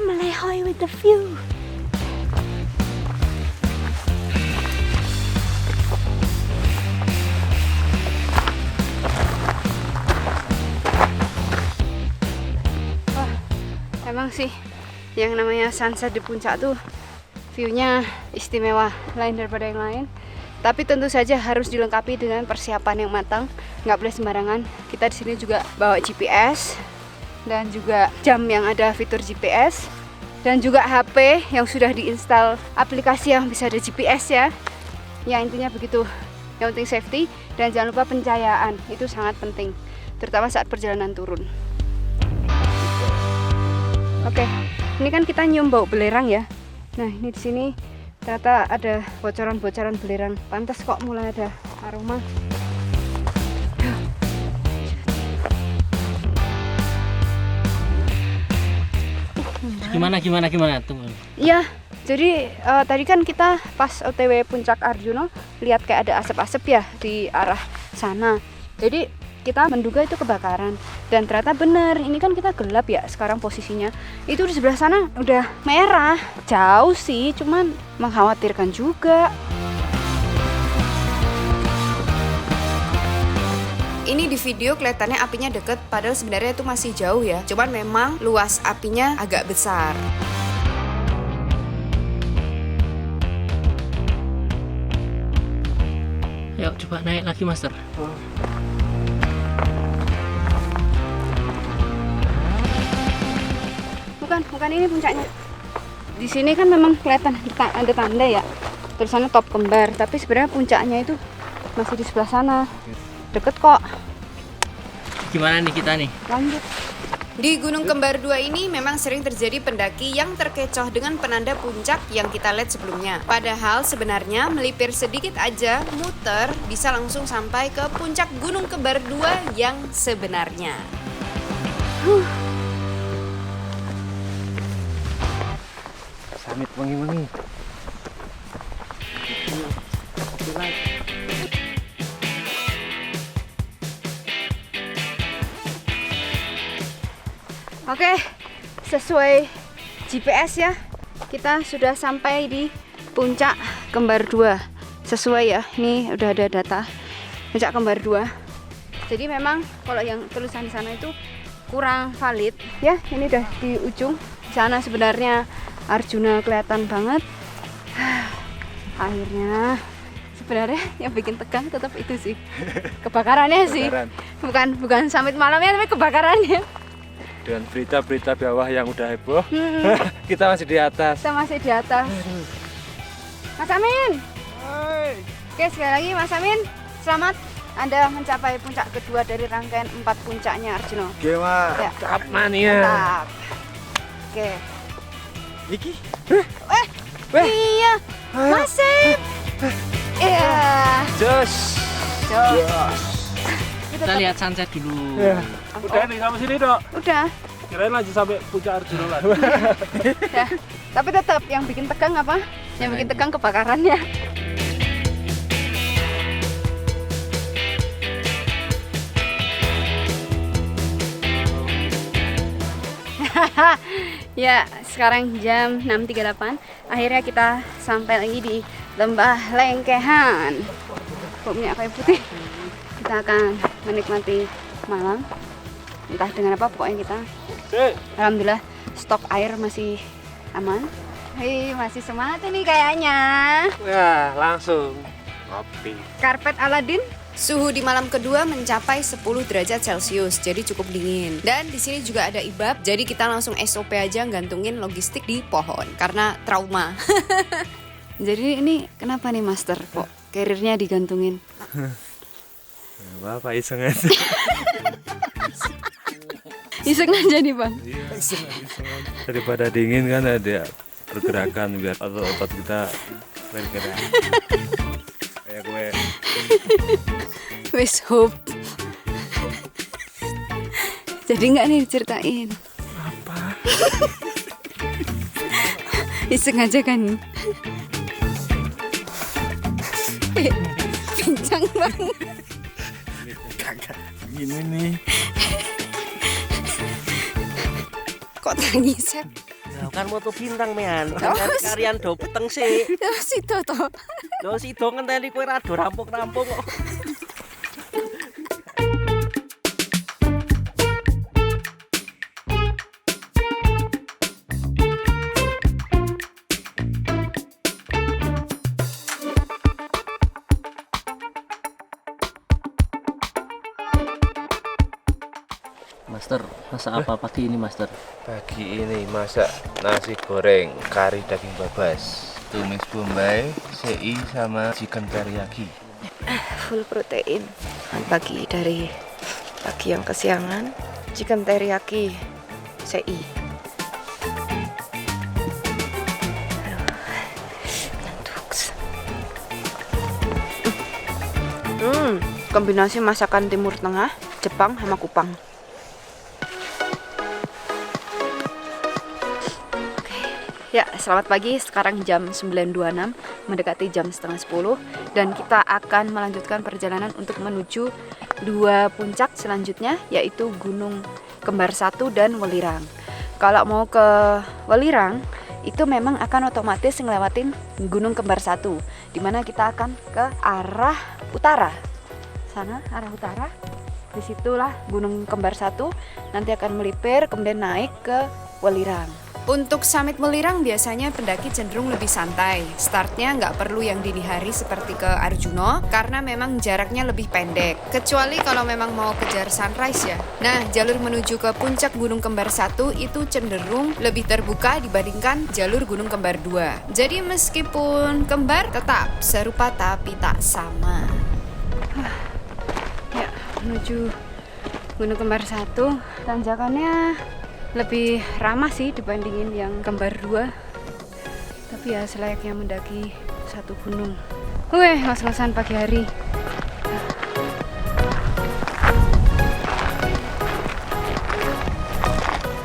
S2: Melehoy with the view. Emang sih yang namanya sunset di puncak tuh view-nya istimewa, lain daripada yang lain. Tapi tentu saja harus dilengkapi dengan persiapan yang matang, nggak boleh sembarangan. Kita di sini juga bawa GPS dan juga jam yang ada fitur GPS dan juga HP yang sudah diinstal aplikasi yang bisa ada GPS ya. Ya intinya begitu. Yang penting safety dan jangan lupa pencahayaan, itu sangat penting, terutama saat perjalanan turun. Oke, ini kan kita nyium bau belerang ya. Nah, ini di sini ternyata ada bocoran-bocoran belerang. Pantas kok mulai ada aroma.
S3: Gimana tuh?
S2: Iya, jadi tadi kan kita pas OTW puncak Arjuna lihat kayak ada asap-asap ya di arah sana. Jadi kita menduga itu kebakaran dan ternyata benar. Ini kan kita gelap ya sekarang posisinya. Itu di sebelah sana udah merah. Jauh sih, cuman mengkhawatirkan juga.
S7: Ini di video kelihatannya apinya deket, padahal sebenarnya itu masih jauh ya. Cuman memang luas apinya agak besar.
S3: Coba naik lagi, Master.
S2: Bukan ini puncaknya. Di sini kan memang kelihatan ada tanda ya, tulisannya top kembar, tapi sebenarnya puncaknya itu masih di sebelah sana. Deket kok.
S3: Gimana nih kita nih?
S2: Lanjut.
S1: Di Gunung Kembar 2 ini memang sering terjadi pendaki yang terkecoh dengan penanda puncak yang kita lihat sebelumnya. Padahal sebenarnya melipir sedikit aja, muter, bisa langsung sampai ke puncak Gunung Kembar 2 yang sebenarnya.
S4: Samit mengi-mengi.
S2: Oke, sesuai GPS ya, kita sudah sampai di puncak Kembar 2. Sesuai ya, ini udah ada data puncak Kembar 2. Jadi memang kalau yang tulisan di sana itu kurang valid ya. Ini udah di ujung sana, sebenarnya Arjuna kelihatan banget. Akhirnya sebenarnya yang bikin tegang tetap itu sih, kebakarannya sih. Bukan summit malamnya, tapi kebakarannya.
S4: Dengan berita-berita bawah yang udah heboh, kita masih di atas.
S2: Kita masih di atas. Mas Amin. Oke, sekali lagi Mas Amin, selamat Anda mencapai puncak kedua dari rangkaian 4 puncaknya Arjuna.
S4: Gimana?
S2: Ya.
S4: Mantap mania.
S2: Mantap. Oke.
S4: Iki?
S2: Iya, masih. Iya.
S4: Jos.
S3: Kita lihat sunset dulu.
S5: Udah nih sampai sini, Dok.
S2: Udah.
S5: Kirain lanjut sampai puncak Arjuna lagi.
S2: Ya. Tapi tetap yang bikin tegang apa? Yang bikin tegang kebakarannya. Ya, sekarang jam 6.38. Akhirnya kita sampai lagi di Lembah Lengkehan. Minyak kayu putih. Kita akan menikmati malam. Entah dengan apa, pokoknya kita. Alhamdulillah stok air masih aman. Hei, masih semangat ini kayaknya.
S4: Nah, langsung ngopi.
S2: Karpet Aladin.
S1: Suhu di malam kedua mencapai 10 derajat Celcius, jadi cukup dingin. Dan di sini juga ada ibab, jadi kita langsung SOP aja gantungin logistik di pohon karena trauma.
S2: Jadi ini kenapa nih Master kok carrier-nya digantungin?
S4: Apa iseng aja.
S2: Iseng aja nih Bang.
S4: Daripada dingin kan ada pergerakan biar otot-otot kita bergerak. Kayak gue.
S2: Wes hope. Jadi nggak nih diceritain?
S4: Apa?
S2: Iseng aja kan? Pincang banget.
S4: Kagak gini nih.
S1: Kok tangis ya?
S3: Kan moto bintang mean. Karian do peteng sih.
S2: Situ toh.
S3: Lho sido ngenteni kowe ra do rampung-rampung kok. Master, masak apa pagi ini, Master?
S4: Pagi ini masak nasi goreng kari daging babas, tumis bombay, sei sama chicken teriyaki.
S1: Full protein. Pagi yang kesiangan, chicken teriyaki, sei. Kombinasi masakan Timur Tengah, Jepang sama Kupang. Ya, selamat pagi. Sekarang jam 9.26, mendekati jam setengah 10, dan kita akan melanjutkan perjalanan untuk menuju 2 puncak selanjutnya, yaitu Gunung Kembar 1 dan Welirang. Kalau mau ke Welirang, itu memang akan otomatis ngelewatin Gunung Kembar 1, dimana kita akan ke arah utara. Sana, arah utara. Disitulah Gunung Kembar 1, nanti akan melipir, kemudian naik ke Welirang.
S7: Untuk summit Welirang biasanya pendaki cenderung lebih santai. Startnya nggak perlu yang dini hari seperti ke Arjuna karena memang jaraknya lebih pendek. Kecuali kalau memang mau kejar sunrise ya. Nah, jalur menuju ke puncak Gunung Kembar 1 itu cenderung lebih terbuka dibandingkan jalur Gunung Kembar 2. Jadi meskipun kembar tetap serupa tapi tak sama.
S2: Ya, menuju Gunung Kembar 1, tanjakannya lebih ramah sih dibandingin yang Kembar 2. Tapi ya selayaknya mendaki satu gunung. Ngos-ngosan pagi hari.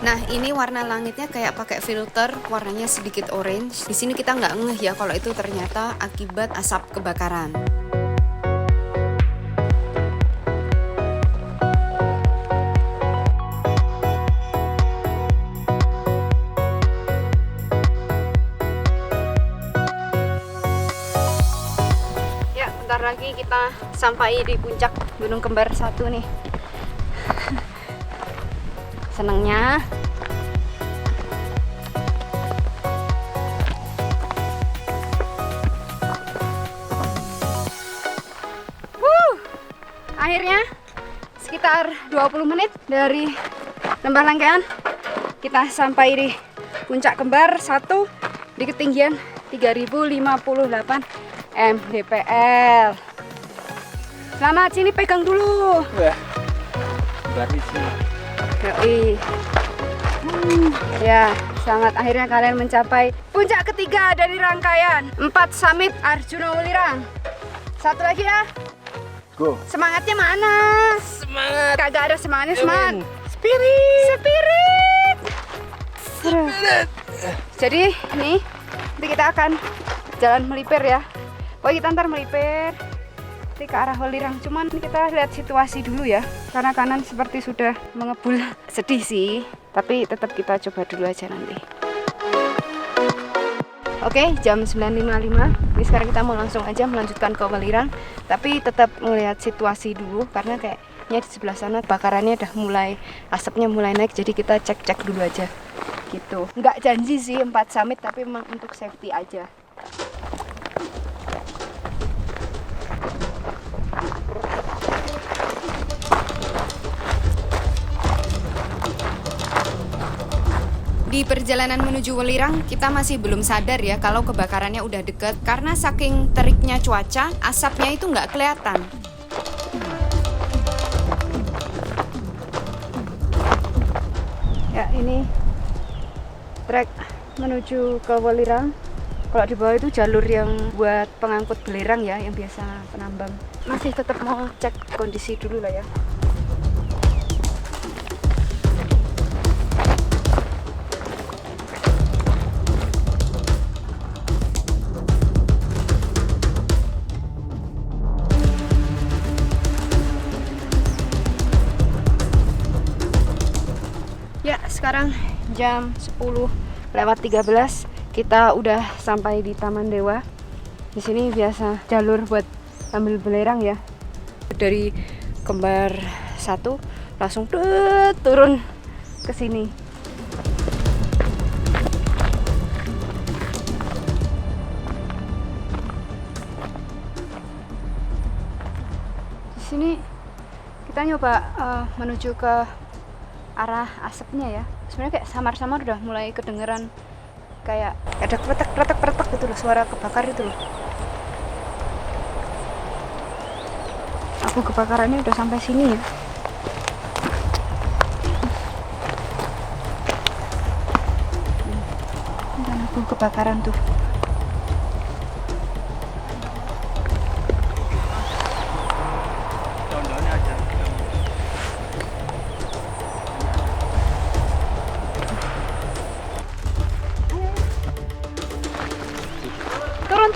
S7: Nah, ini warna langitnya kayak pakai filter, warnanya sedikit orange. Di sini kita nggak ngeh ya kalau itu ternyata akibat asap kebakaran.
S2: Bentar lagi kita sampai di puncak Gunung Kembar 1 nih. Senengnya akhirnya sekitar 20 menit dari Lembah Lengkehan kita sampai di puncak Kembar 1 di ketinggian 3058 mdpl. Selamat, sini pegang dulu. Yoi. Ya, sangat akhirnya kalian mencapai puncak ketiga dari rangkaian 4 summit Arjuna Welirang. Satu lagi ya.
S4: Go.
S2: Semangatnya mana?
S3: Semangat.
S2: Kagak ada semangatnya, semangat. Spirit. Jadi nih, nanti kita akan jalan melipir ya. Kita ntar melipir ke arah Welirang. Cuman kita lihat situasi dulu ya, karena kanan seperti sudah mengebul. Sedih sih, tapi tetap kita coba dulu aja nanti. Oke, jam 9.55. Ini sekarang kita mau langsung aja melanjutkan ke Welirang, tapi tetap melihat situasi dulu karena kayaknya di sebelah sana bakarannya udah mulai, asapnya mulai naik, jadi kita cek dulu aja gitu. Nggak janji sih 4 summit, tapi memang untuk safety aja.
S7: Di perjalanan menuju Welirang, kita masih belum sadar ya kalau kebakarannya udah deket. Karena saking teriknya cuaca, asapnya itu nggak kelihatan.
S2: Ya, ini trek menuju ke Welirang. Kalau di bawah itu jalur yang buat pengangkut belerang ya, yang biasa penambang. Masih tetap mau cek kondisi dulu lah ya. Ya, sekarang jam 10:13 kita udah sampai di Taman Dewa. Di sini biasa jalur buat ambil belerang ya. Dari Kembar 1 langsung turun ke sini. Di sini kita nyoba menuju ke arah asapnya ya. Sebenarnya kayak samar-samar udah mulai kedengeran kayak ada kretek gitu loh, suara kebakar itu loh. Abu kebakarannya udah sampai sini ya. Dan abu kebakaran tuh.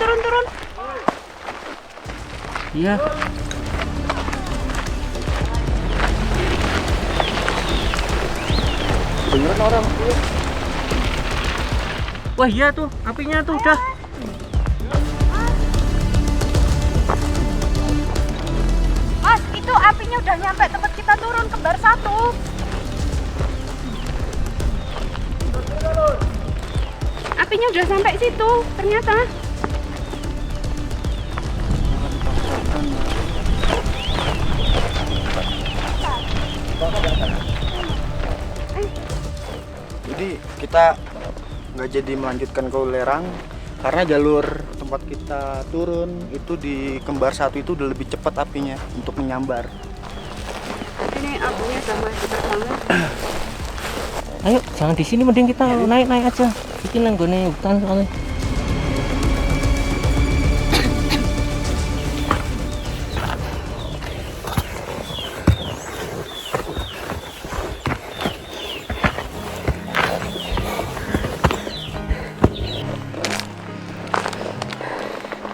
S2: Turun.
S3: Iya.
S5: Beneran orang.
S3: Wah iya tuh, apinya tuh udah.
S2: Mas, itu apinya udah nyampe tempat kita turun Kembar 1. apinya udah sampai situ ternyata.
S5: Jadi kita nggak jadi melanjutkan ke Ulerang karena jalur tempat kita turun itu di Kembar 1 itu udah lebih cepat apinya untuk menyambar.
S2: Ini apinya udah mulai cepat banget.
S3: Ayo, jangan di sini, mending kita naik aja. Bikin nanggone hutan soalnya.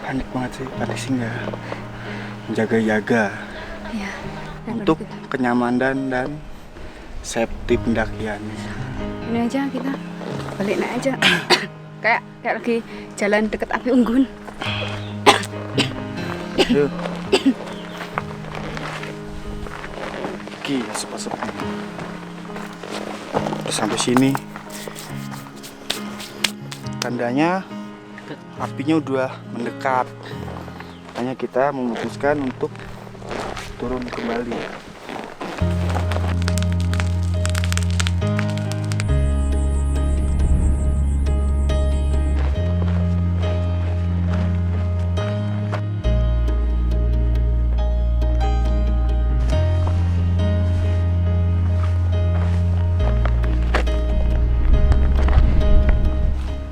S5: Panik banget sih, panik sih nggak jaga-jaga
S2: Iya.
S5: untuk kenyamanan dan safety pendakian.
S2: Ini aja kita balik naik aja. kayak lagi jalan deket api unggun.
S5: Aduh. Gila asap-asapnya. Sampai sini tandanya apinya udah mendekat. Makanya kita memutuskan untuk turun kembali.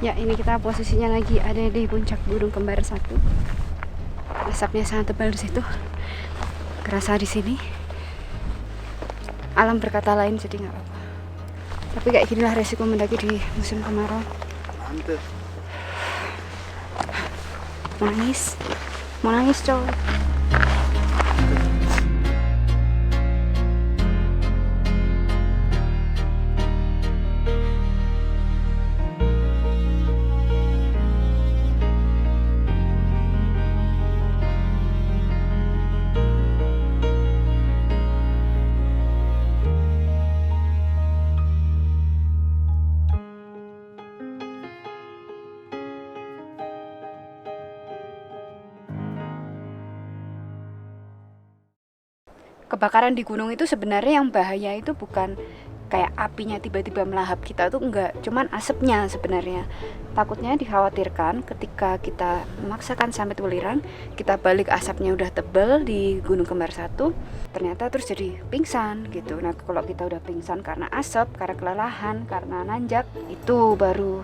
S2: Ya, ini kita posisinya lagi ada di puncak Gunung Kembar 1. Asapnya sangat tebal di situ. Kerasa di sini. Alam berkata lain, jadi nggak apa-apa. Tapi kayak ginilah resiko mendaki di musim kemarau.
S5: Mantep.
S2: Mau nangis coy. Kebakaran di gunung itu sebenarnya yang bahaya itu bukan kayak apinya tiba-tiba melahap kita, tuh enggak, cuman asapnya sebenarnya. Takutnya dikhawatirkan ketika kita memaksakan sampai Welirang, kita balik asapnya udah tebal di Gunung Kembar 1, ternyata terus jadi pingsan gitu. Nah, kalau kita udah pingsan karena asap, karena kelelahan, karena nanjak, itu baru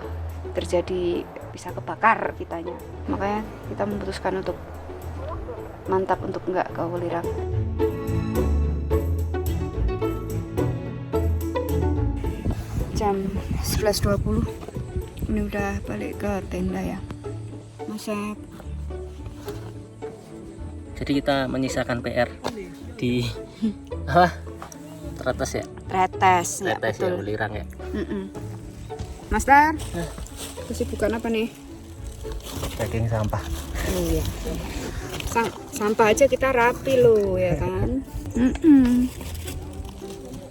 S2: terjadi bisa kebakar kitanya. Makanya kita memutuskan untuk mantap untuk enggak ke Welirang. Jam 11.20 ini udah balik ke tenda ya, Mas.
S3: Jadi kita menyisakan PR di apa? Tretes ya?
S2: Tretes ya,
S3: Tretes ya,
S2: betul.
S3: Welirang ya.
S2: Mas Tar, kesibukan apa nih?
S3: Daging sampah.
S2: Iya. Sampah aja kita rapi loh ya kan.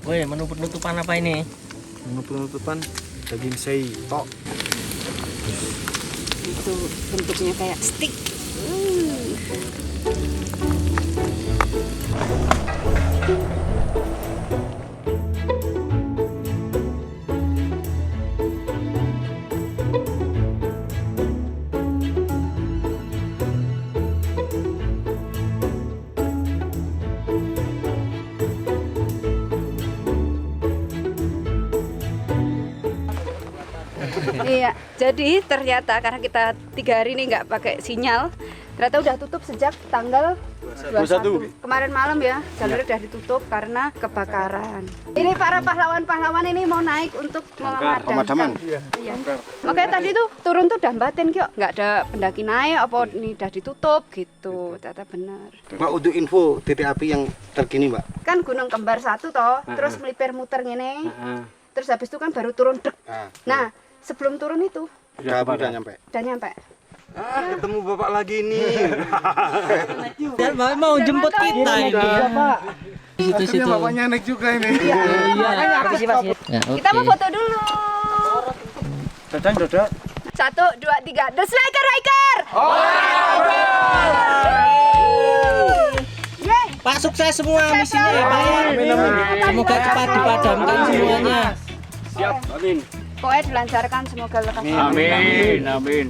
S3: Woi, menu penutupan apa ini?
S5: Menu penutupan daging sei tok.
S2: Itu bentuknya kayak stick. Iya, jadi ternyata karena kita 3 hari ini nggak pakai sinyal, ternyata udah tutup sejak tanggal 21. Kemarin malam ya, jalurnya udah ditutup karena kebakaran. Ini para pahlawan-pahlawan ini mau naik untuk memadamkan. Iya. Makanya tadi tuh turun tuh udah batin kok, nggak ada pendaki naik, apa ini udah ditutup gitu, ternyata benar.
S5: Mbak, untuk info titik api yang terkini, Mbak.
S2: Kan Gunung Kembar 1 toh, terus melipir muter gini, terus habis itu kan baru turun dek. Nah, sebelum turun itu
S5: udah nyampe.
S2: udah nyampe.
S5: Ketemu Bapak lagi nih.
S3: Dan mau jemput kita ini. Di situ.
S5: Bapaknya naik juga ini.
S3: Iya. Ya,
S2: Kita mau foto dulu.
S5: Dadang.
S2: 1, 2, 3. The Slacker Hiker.
S3: Pak, sukses semua misinya ya Pak. Semoga cepat dipadamkan semuanya.
S9: Siap, amin.
S2: Pokoknya dilancarkan semoga lekas.
S9: Amin, amin.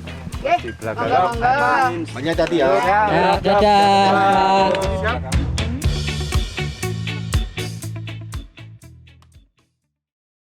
S2: Oke, monggo.
S5: Banyak tadi ya.
S3: Ya, dadah.